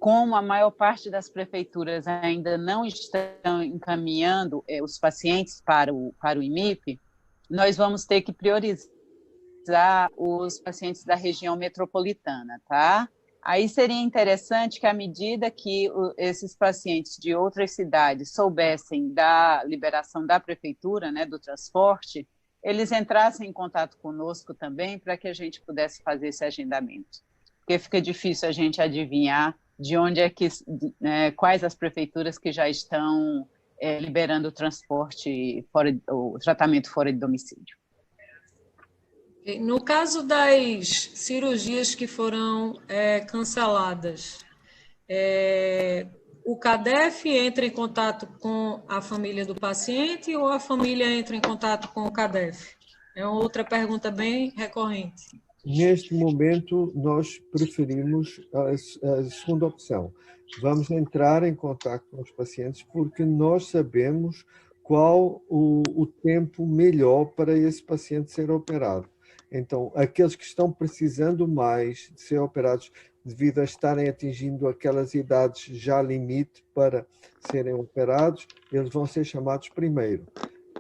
como a maior parte das prefeituras ainda não estão encaminhando os pacientes para o IMIP, nós vamos ter que priorizar os pacientes da região metropolitana, tá? Aí seria interessante que, à medida que esses pacientes de outras cidades soubessem da liberação da prefeitura, né, do transporte, eles entrassem em contato conosco também para que a gente pudesse fazer esse agendamento. Porque fica difícil a gente adivinhar de onde quais as prefeituras que já estão liberando o transporte, o tratamento fora de domicílio. No caso das cirurgias que foram canceladas, o CADEF entra em contato com a família do paciente ou a família entra em contato com o CADEF? É outra pergunta bem recorrente. Neste momento, nós preferimos a segunda opção. Vamos entrar em contato com os pacientes porque nós sabemos qual o tempo melhor para esse paciente ser operado. Então, aqueles que estão precisando mais de ser operados devido a estarem atingindo aquelas idades já limite para serem operados, eles vão ser chamados primeiro.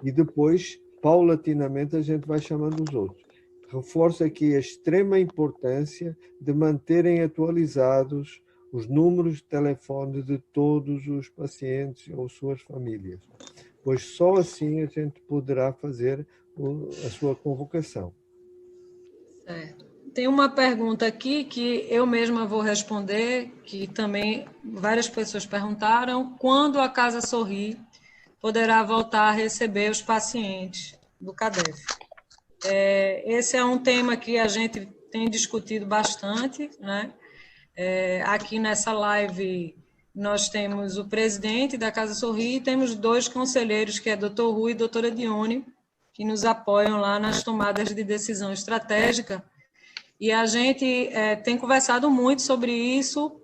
E depois, paulatinamente, a gente vai chamando os outros. Reforço aqui a extrema importância de manterem atualizados os números de telefone de todos os pacientes ou suas famílias, pois só assim a gente poderá fazer a sua convocação. Certo. Tem uma pergunta aqui que eu mesma vou responder, que também várias pessoas perguntaram: quando a Casa Sorri poderá voltar a receber os pacientes do CADEF? Esse é um tema que a gente tem discutido bastante, né? Aqui nessa live nós temos o presidente da Casa Sorri e temos 2 conselheiros, que é Dr. Rui e doutora Dione, que nos apoiam lá nas tomadas de decisão estratégica. E a gente tem conversado muito sobre isso,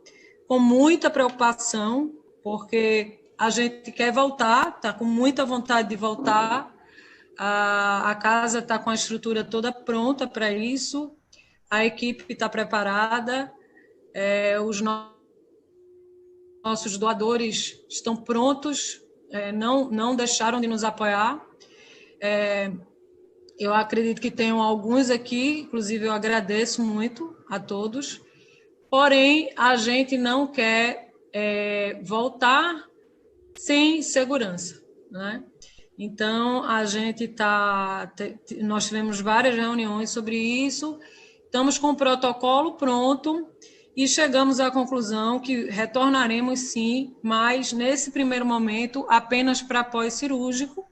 com muita preocupação, porque a gente quer voltar, está com muita vontade de voltar. A casa está com a estrutura toda pronta para isso, a equipe está preparada, os nossos doadores estão prontos, não deixaram de nos apoiar. Eu acredito que tenham alguns aqui, inclusive eu agradeço muito a todos, porém a gente não quer voltar sem segurança, né? Então, nós tivemos várias reuniões sobre isso Estamos com o protocolo pronto e chegamos à conclusão que retornaremos sim, mas nesse primeiro momento apenas para pós-cirúrgico,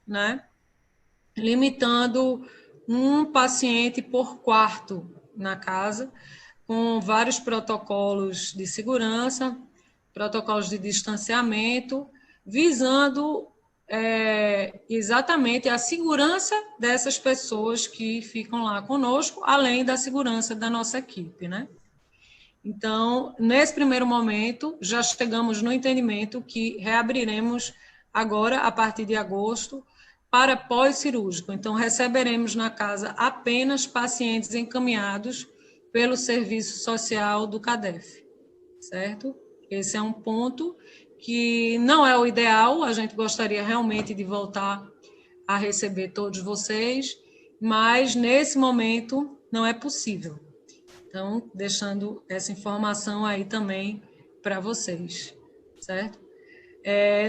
né? Limitando um paciente por quarto na casa, com vários protocolos de segurança, protocolos de distanciamento, visando exatamente a segurança dessas pessoas que ficam lá conosco, além da segurança da nossa equipe, né? Então, nesse primeiro momento, já chegamos no entendimento que reabriremos agora, a partir de agosto, para pós-cirúrgico. Então, receberemos na casa apenas pacientes encaminhados pelo serviço social do CADEF, certo? Esse é um ponto que não é o ideal, a gente gostaria realmente de voltar a receber todos vocês, mas nesse momento não é possível. Então, deixando essa informação aí também para vocês, certo?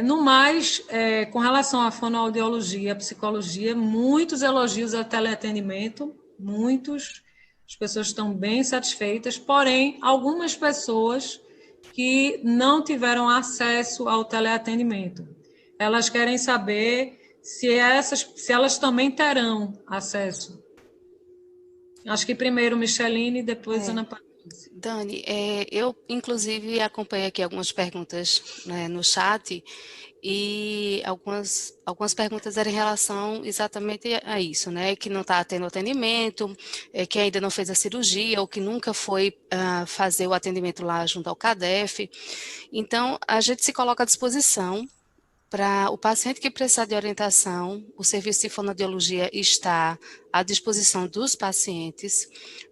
No mais, com relação à fonoaudiologia, à psicologia, muitos elogios ao teleatendimento, muitos, as pessoas estão bem satisfeitas, porém, algumas pessoas que não tiveram acesso ao teleatendimento, elas querem saber se elas também terão acesso. Acho que primeiro Micheline, depois Ana Patrícia. Dani, eu inclusive acompanhei aqui algumas perguntas, né, no chat, e algumas perguntas eram em relação exatamente a isso, né? Que não está tendo atendimento, que ainda não fez a cirurgia, ou que nunca foi fazer o atendimento lá junto ao CADEF. Então, a gente se coloca à disposição para o paciente que precisar de orientação. O serviço de fonoaudiologia está à disposição dos pacientes,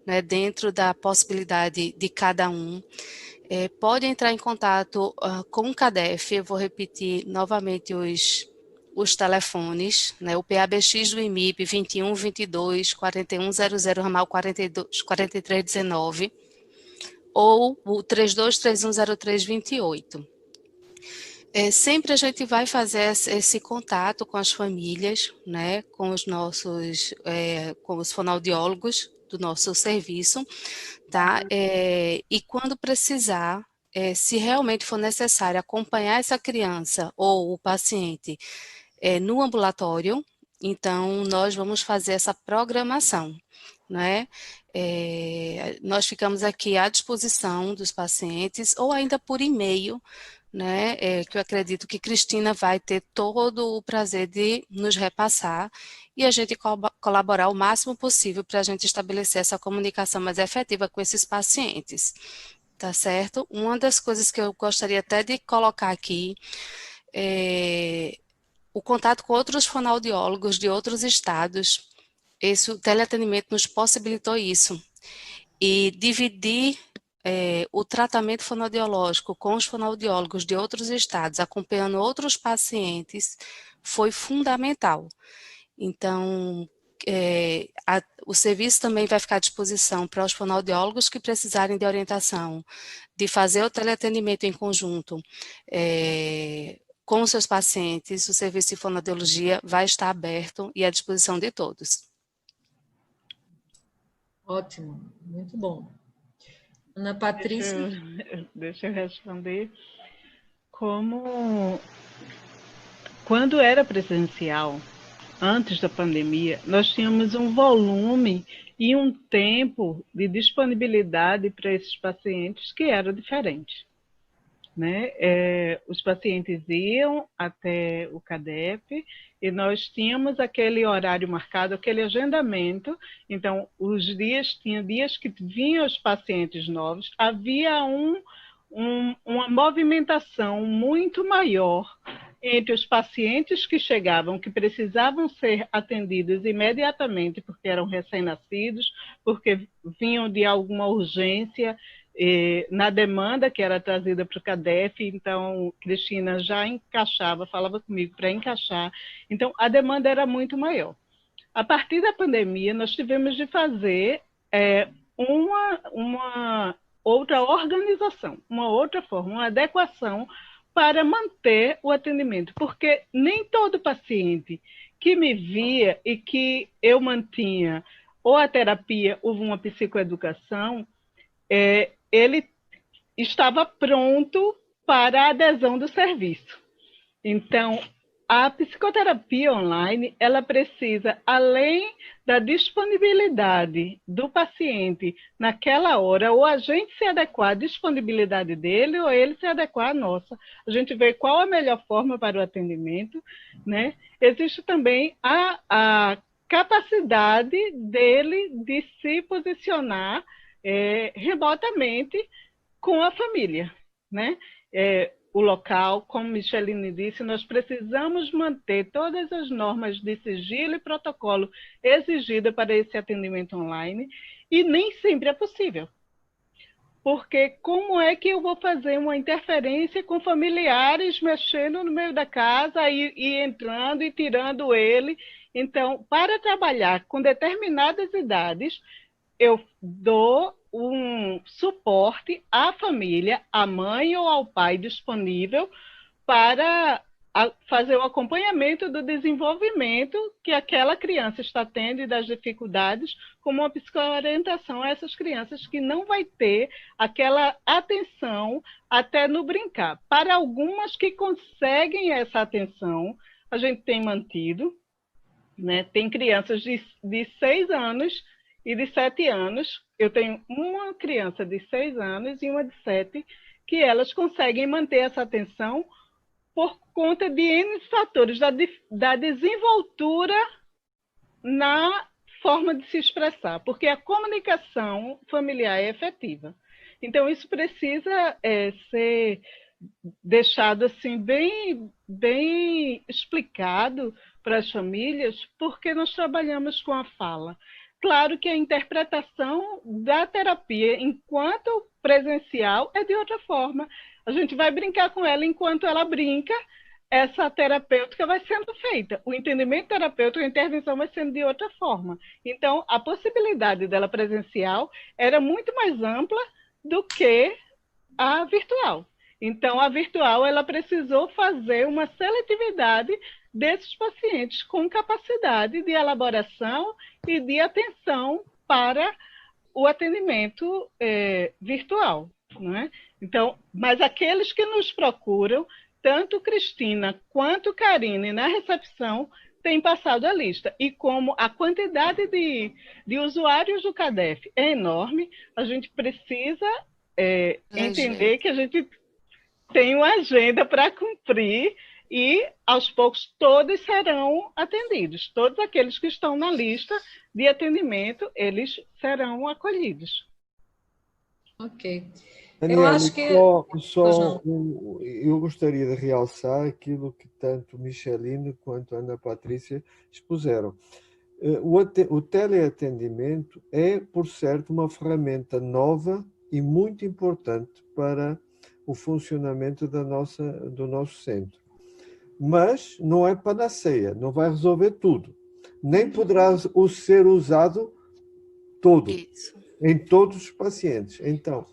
né, dentro da possibilidade de cada um. Pode entrar em contato com o CADEF. Eu vou repetir novamente os telefones, né, o PABX do IMIP 21 22 4100 ramal 4319 ou o 32310328. Sempre a gente vai fazer esse contato com as famílias, né, com os com os fonoaudiólogos do nosso serviço, tá? E quando precisar, se realmente for necessário acompanhar essa criança ou o paciente no ambulatório, então nós vamos fazer essa programação, né? Nós ficamos aqui à disposição dos pacientes ou ainda por e-mail, né, que eu acredito que Cristina vai ter todo o prazer de nos repassar e a gente colaborar o máximo possível para a gente estabelecer essa comunicação mais efetiva com esses pacientes, tá certo? Uma das coisas que eu gostaria até de colocar aqui é o contato com outros fonoaudiólogos de outros estados. O teleatendimento nos possibilitou isso, e dividir o tratamento fonoaudiológico com os fonoaudiólogos de outros estados, acompanhando outros pacientes, foi fundamental. Então, o serviço também vai ficar à disposição para os fonoaudiólogos que precisarem de orientação, de fazer o teleatendimento em conjunto com os seus pacientes. O serviço de fonoaudiologia vai estar aberto e à disposição de todos. Ótimo, muito bom. Ana Patrícia? Deixa eu responder. Quando era presencial, antes da pandemia, nós tínhamos um volume e um tempo de disponibilidade para esses pacientes que era diferente, né? Os pacientes iam até o CADEF e nós tínhamos aquele horário marcado, aquele agendamento. Então, tinha dias que vinham os pacientes novos, havia uma movimentação muito maior entre os pacientes que chegavam, que precisavam ser atendidos imediatamente, porque eram recém-nascidos, porque vinham de alguma urgência, na demanda que era trazida para o CADEF. Então, Cristina já encaixava, falava comigo para encaixar. Então, a demanda era muito maior. A partir da pandemia, nós tivemos de fazer uma outra organização, uma outra forma, uma adequação para manter o atendimento, porque nem todo paciente que me via e que eu mantinha ou a terapia ou uma psicoeducação, ele estava pronto para a adesão do serviço. Então, a psicoterapia online, ela precisa, além da disponibilidade do paciente naquela hora, ou a gente se adequar à disponibilidade dele, ou ele se adequar à nossa. A gente vê qual a melhor forma para o atendimento, né? Existe também a capacidade dele de se posicionar remotamente com a família, né? O local, como Micheline disse, nós precisamos manter todas as normas de sigilo e protocolo exigidas para esse atendimento online, e nem sempre é possível. Porque como é que eu vou fazer uma interferência com familiares mexendo no meio da casa e entrando e tirando ele? Então, para trabalhar com determinadas idades, eu dou um suporte à família, à mãe ou ao pai disponível para fazer o acompanhamento do desenvolvimento que aquela criança está tendo e das dificuldades, como uma psicoorientação a essas crianças que não vai ter aquela atenção até no brincar. Para algumas que conseguem essa atenção, a gente tem mantido, né? Tem crianças de 6 anos e de 7 anos. Eu tenho uma criança de 6 anos e uma de 7, que elas conseguem manter essa atenção por conta de N fatores, da desenvoltura na forma de se expressar, porque a comunicação familiar é efetiva. Então, isso precisa ser deixado assim, bem explicado para as famílias, porque nós trabalhamos com a fala. Claro que a interpretação da terapia enquanto presencial é de outra forma. A gente vai brincar com ela enquanto ela brinca, essa terapêutica vai sendo feita. O entendimento terapêutico, a intervenção vai sendo de outra forma. Então, a possibilidade dela presencial era muito mais ampla do que a virtual. Então, a virtual ela precisou fazer uma seletividade desses pacientes com capacidade de elaboração e de atenção para o atendimento virtual, não é? Então, mas aqueles que nos procuram, tanto Cristina quanto Karine na recepção, têm passado a lista. E como a quantidade de usuários do CADEF é enorme, a gente precisa entender que a gente tem uma agenda para cumprir e, aos poucos, todos serão atendidos. Todos aqueles que estão na lista de atendimento, eles serão acolhidos. Ok. Daniela, Eu acho que... eu gostaria de realçar aquilo que tanto Micheline quanto Ana Patrícia expuseram. O teleatendimento é, por certo, uma ferramenta nova e muito importante para o funcionamento do nosso centro. Mas não é panaceia, não vai resolver tudo. Nem poderá ser usado todo, em todos os pacientes. Então,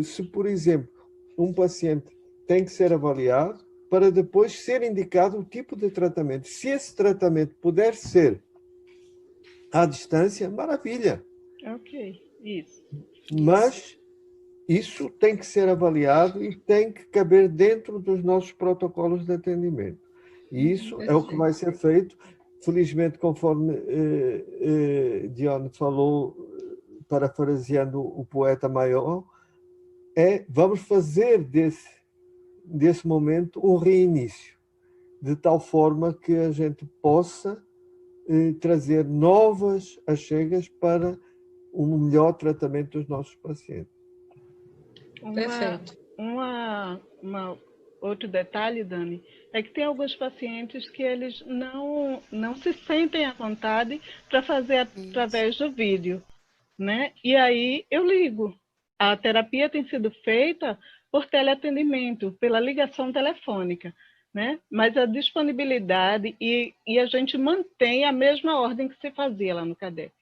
se, por exemplo, um paciente tem que ser avaliado para depois ser indicado o tipo de tratamento. Se esse tratamento puder ser à distância, maravilha. Ok, isso. Mas isso tem que ser avaliado e tem que caber dentro dos nossos protocolos de atendimento. E isso é o que vai ser feito. Felizmente, conforme Dione falou, parafraseando o poeta maior, vamos fazer desse momento um reinício, de tal forma que a gente possa trazer novas achegas para um melhor tratamento dos nossos pacientes. Perfeito. Outro detalhe, Dani, é que tem alguns pacientes que eles não se sentem à vontade para fazer através do vídeo, né? E aí eu ligo. A terapia tem sido feita por teleatendimento, pela ligação telefônica, né? Mas a disponibilidade e a gente mantém a mesma ordem que se fazia lá no CADEF.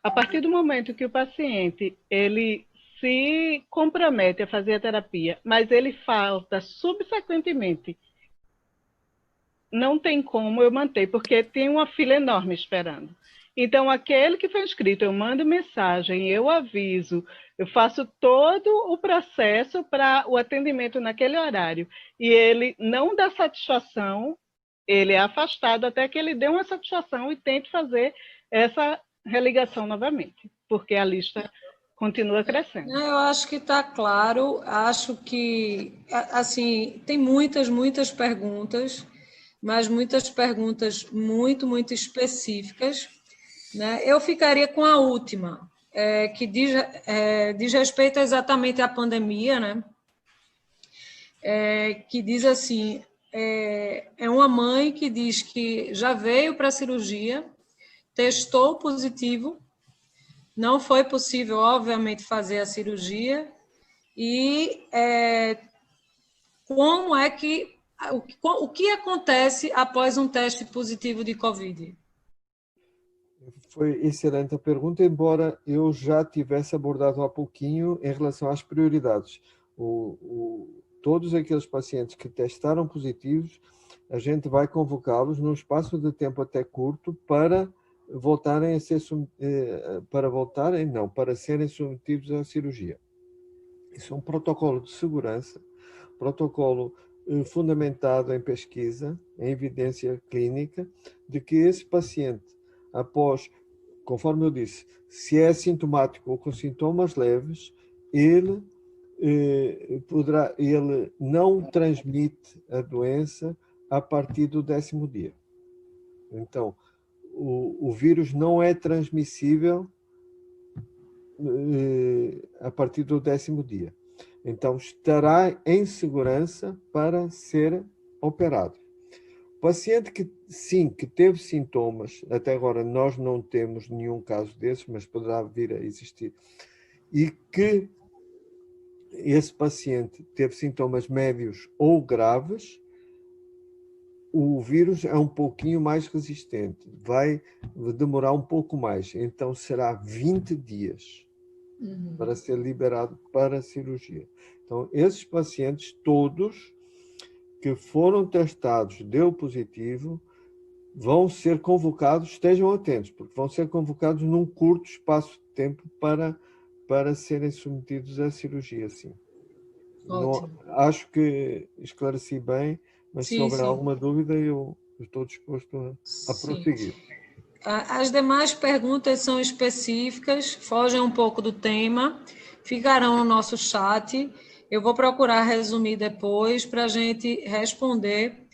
A partir do momento que o paciente ele se compromete a fazer a terapia, mas ele falta subsequentemente, não tem como eu manter, porque tem uma fila enorme esperando. Então, aquele que foi inscrito, eu mando mensagem, eu aviso, eu faço todo o processo para o atendimento naquele horário. E ele não dá satisfação, ele é afastado até que ele dê uma satisfação e tente fazer essa religação novamente, porque a lista continua crescendo. Eu acho que está claro, acho que, assim, tem muitas perguntas, mas muitas perguntas muito específicas, né? Eu ficaria com a última, que diz respeito exatamente à pandemia, né? Que diz assim, é uma mãe que diz que já veio para a cirurgia, testou positivo, não foi possível, obviamente, fazer a cirurgia, e como é que o que acontece após um teste positivo de Covid? Foi excelente a pergunta, embora eu já tivesse abordado há pouquinho em relação às prioridades. Todos aqueles pacientes que testaram positivos, a gente vai convocá-los num espaço de tempo até curto para voltarem a ser para serem submetidos à cirurgia. Isso é um protocolo de segurança, protocolo fundamentado em pesquisa, em evidência clínica, de que esse paciente, após, conforme eu disse, se é assintomático ou com sintomas leves, ele não transmite a doença a partir do 10º dia. Então, o vírus não é transmissível a partir do 10º dia. Então, estará em segurança para ser operado. O paciente que teve sintomas, até agora nós não temos nenhum caso desses, mas poderá vir a existir, e que esse paciente teve sintomas médios ou graves, o vírus é um pouquinho mais resistente, vai demorar um pouco mais, então será 20 dias para ser liberado para a cirurgia. Então, esses pacientes todos que foram testados, deu positivo, vão ser convocados, estejam atentos, porque vão ser convocados num curto espaço de tempo para serem submetidos à cirurgia, sim. Não, acho que esclareci bem, mas se houver alguma dúvida, eu estou disposto a prosseguir. As demais perguntas são específicas, fogem um pouco do tema, ficarão no nosso chat. Eu vou procurar resumir depois para a gente responder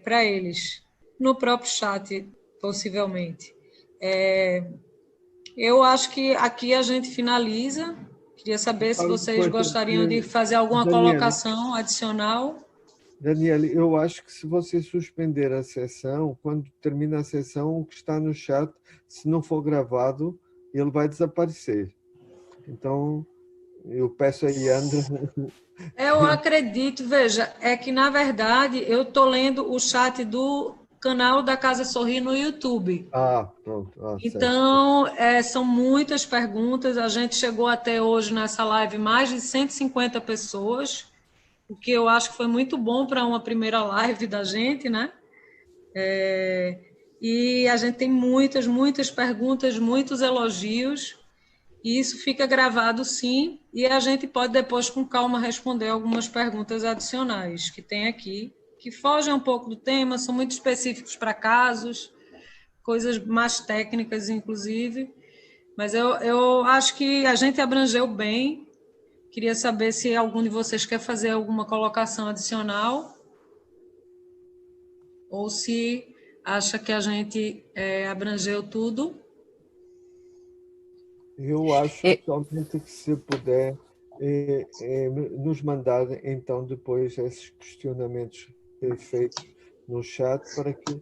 para eles, no próprio chat, possivelmente. Eu acho que aqui a gente finaliza. Queria saber se vocês gostariam de fazer alguma colocação adicional. Daniele, eu acho que se você suspender a sessão, quando termina a sessão, o que está no chat, se não for gravado, ele vai desaparecer. Então, eu peço a Yandra... Eu acredito, veja, é que, na verdade, eu estou lendo o chat do canal da Casa Sorrir no YouTube. Pronto. Então, são muitas perguntas. A gente chegou até hoje nessa live mais de 150 pessoas, o que eu acho que foi muito bom para uma primeira live da gente, né? E a gente tem muitas perguntas, muitos elogios, e isso fica gravado sim, e a gente pode depois com calma responder algumas perguntas adicionais que tem aqui, que fogem um pouco do tema, são muito específicos para casos, coisas mais técnicas, inclusive, mas eu acho que a gente abrangeu bem. Queria saber se algum de vocês quer fazer alguma colocação adicional ou se acha que a gente abrangeu tudo. Eu acho somente que se puder nos mandar, então, depois esses questionamentos feitos no chat para que,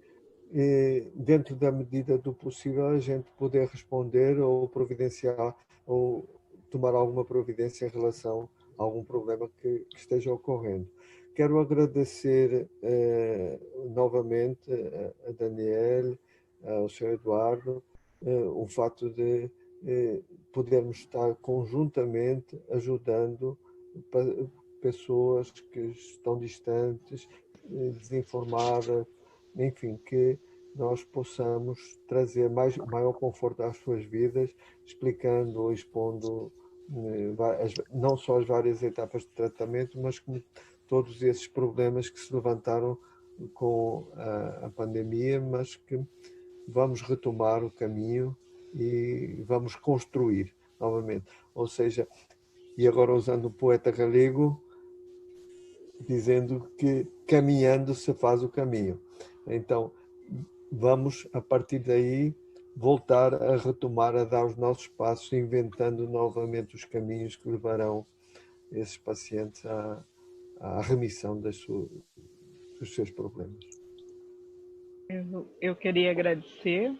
dentro da medida do possível, a gente poder responder ou providenciar ou tomar alguma providência em relação a algum problema que esteja ocorrendo. Quero agradecer novamente a Daniele, ao Sr. Eduardo, o fato de podermos estar conjuntamente ajudando pessoas que estão distantes, desinformadas, enfim, que nós possamos trazer maior conforto às suas vidas, explicando ou expondo não só as várias etapas de tratamento, mas como todos esses problemas que se levantaram com a pandemia, mas que vamos retomar o caminho e vamos construir novamente. Ou seja, e agora usando o poeta galego, dizendo que caminhando se faz o caminho. Então, vamos, a partir daí, voltar a retomar, a dar os nossos passos, inventando novamente os caminhos que levarão esses pacientes à remissão dos seus problemas. Eu queria agradecer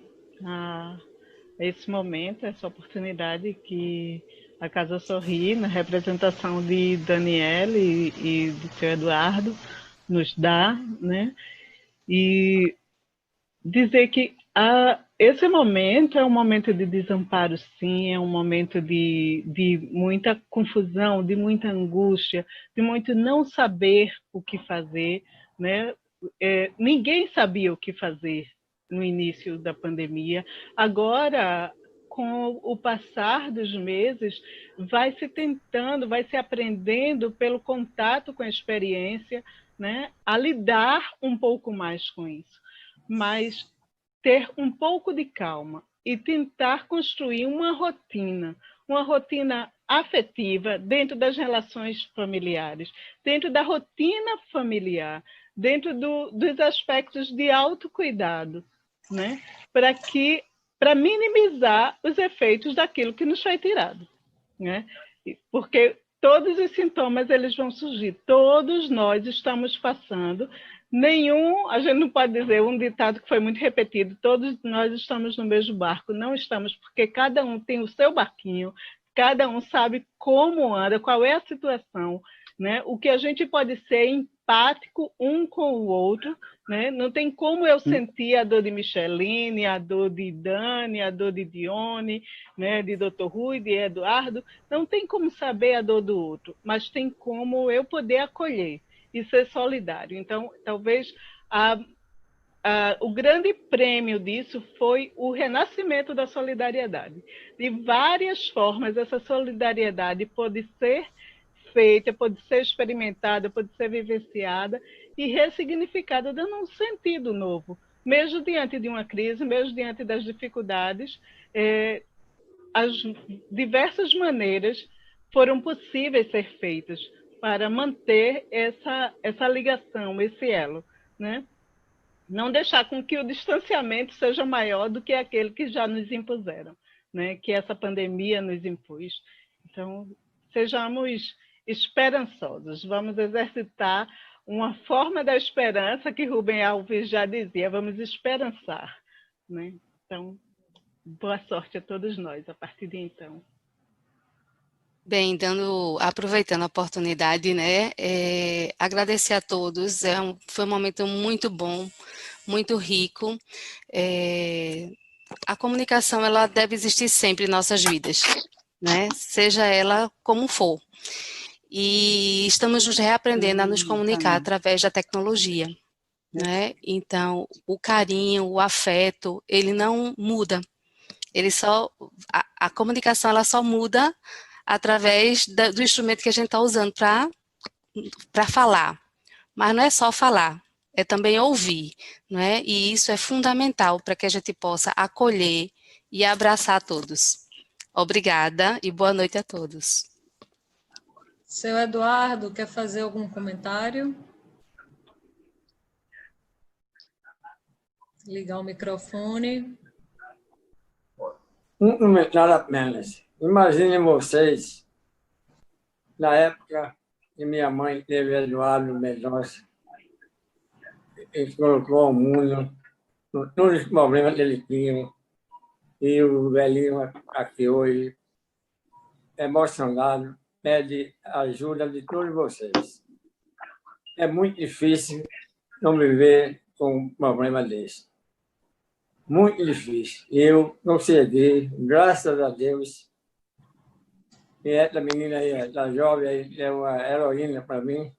a esse momento, essa oportunidade que a Casa Sorri, na representação de Daniele e do seu Eduardo, nos dá, né? E dizer que esse momento é um momento de desamparo, sim, é um momento de muita confusão, de muita angústia, de muito não saber o que fazer, né? Ninguém sabia o que fazer no início da pandemia. Agora, com o passar dos meses, vai se tentando, vai se aprendendo pelo contato com a experiência, né, a lidar um pouco mais com isso. Mas ter um pouco de calma e tentar construir uma rotina afetiva dentro das relações familiares, dentro da rotina familiar, dentro dos aspectos de autocuidado, né? Para minimizar os efeitos daquilo que nos foi tirado, né? Porque todos os sintomas eles vão surgir, todos nós estamos passando. A gente não pode dizer um ditado que foi muito repetido, todos nós estamos no mesmo barco, não estamos, porque cada um tem o seu barquinho, cada um sabe como anda, qual é a situação, né? O que a gente pode ser empático um com o outro, né? Não tem como eu sentir a dor de Micheline, a dor de Dani, a dor de Dione, né? De Dr. Rui, de Eduardo, não tem como saber a dor do outro, mas tem como eu poder acolher e ser solidário. Então, talvez o grande prêmio disso foi o renascimento da solidariedade. De várias formas, essa solidariedade pode ser feita, pode ser experimentada, pode ser vivenciada e ressignificada, dando um sentido novo. Mesmo diante de uma crise, mesmo diante das dificuldades, as diversas maneiras foram possíveis ser feitas para manter essa ligação, esse elo, né? Não deixar com que o distanciamento seja maior do que aquele que já nos impuseram, né? Que essa pandemia nos impôs. Então, sejamos esperançosos, vamos exercitar uma forma da esperança que Rubem Alves já dizia, vamos esperançar, né? Então, boa sorte a todos nós a partir de então. Bem, aproveitando a oportunidade, né, agradecer a todos, foi um momento muito bom, muito rico. A comunicação, ela deve existir sempre em nossas vidas, né, seja ela como for. E estamos nos reaprendendo a nos comunicar através da tecnologia, né, então o carinho, o afeto, ele não muda, a comunicação, ela só muda através do instrumento que a gente está usando para falar. Mas não é só falar, é também ouvir, não é? E isso é fundamental para que a gente possa acolher e abraçar todos. Obrigada e boa noite a todos. Seu Eduardo, quer fazer algum comentário? Ligar o microfone. Um comentário apenas. Imaginem vocês, na época que minha mãe teve Eduardo Mendonça, ele colocou ao mundo todos os problemas que ele tinha, e o velhinho aqui hoje, emocionado, pede ajuda de todos vocês. É muito difícil não viver com um problema desse. Muito difícil. Eu consegui, graças a Deus. E essa menina aí, essa jovem aí, é uma heroína para mim.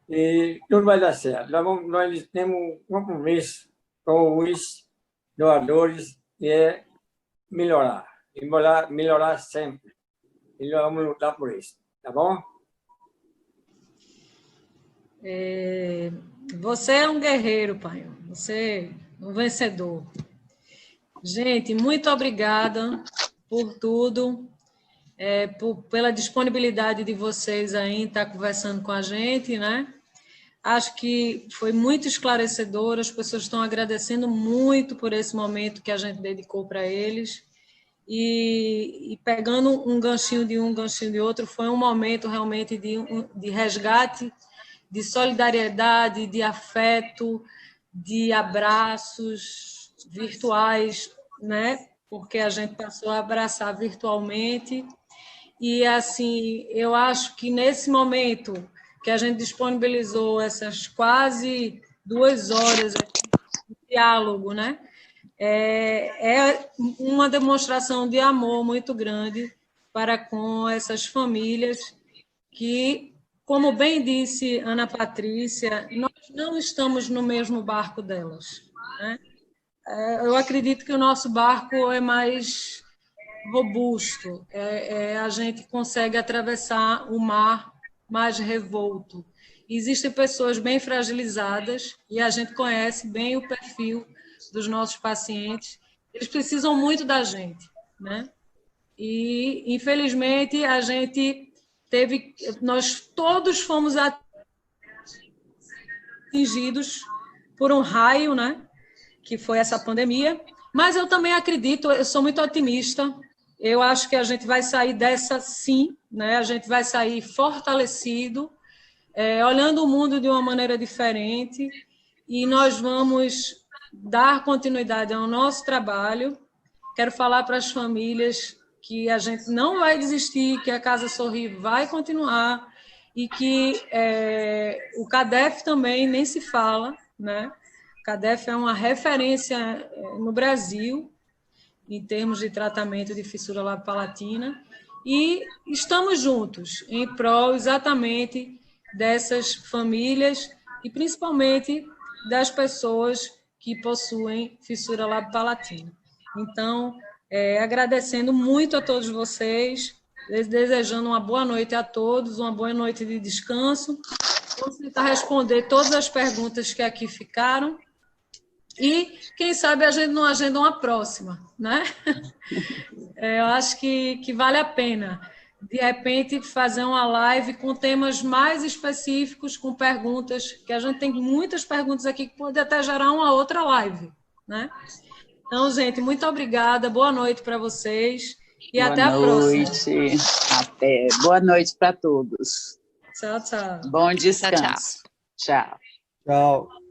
e tudo vai dar certo. Nós temos um compromisso com os doadores, que é melhorar, e melhorar sempre. E nós vamos lutar por isso, tá bom? Você é um guerreiro, pai. Você é um vencedor. Gente, muito obrigada por tudo, pela disponibilidade de vocês aí em estar conversando com a gente, né? Acho que foi muito esclarecedor, as pessoas estão agradecendo muito por esse momento que a gente dedicou para eles. E pegando um ganchinho de um, ganchinho de outro, foi um momento realmente de resgate, de solidariedade, de afeto, de abraços virtuais, né? Porque a gente passou a abraçar virtualmente. E, assim, eu acho que nesse momento que a gente disponibilizou essas quase 2 horas de diálogo, né? É uma demonstração de amor muito grande para com essas famílias que, como bem disse Ana Patrícia, nós não estamos no mesmo barco delas, né? Eu acredito que o nosso barco é mais robusto, a gente consegue atravessar o mar mais revolto. Existem pessoas bem fragilizadas e a gente conhece bem o perfil dos nossos pacientes. Eles precisam muito da gente, né? E, infelizmente, nós todos fomos atingidos por um raio, né? Que foi essa pandemia. Mas eu também acredito, eu sou muito otimista. Eu acho que a gente vai sair dessa, sim, né? A gente vai sair fortalecido, olhando o mundo de uma maneira diferente, e nós vamos dar continuidade ao nosso trabalho. Quero falar para as famílias que a gente não vai desistir, que a Casa Sorri vai continuar, e que o CADEF também nem se fala, né? O CADEF é uma referência no Brasil, em termos de tratamento de fissura labopalatina, e estamos juntos em prol exatamente dessas famílias e principalmente das pessoas que possuem fissura labopalatina. Então, agradecendo muito a todos vocês, desejando uma boa noite a todos, uma boa noite de descanso. Vamos tentar responder todas as perguntas que aqui ficaram. E, quem sabe, a gente não agenda uma próxima, né? Eu acho que vale a pena, de repente, fazer uma live com temas mais específicos, com perguntas, que a gente tem muitas perguntas aqui que pode até gerar uma outra live, né? Então, gente, muito obrigada, boa noite para vocês e até a próxima. Boa noite, até. Boa noite para todos. Tchau, tchau. Bom descanso. Tchau. Tchau.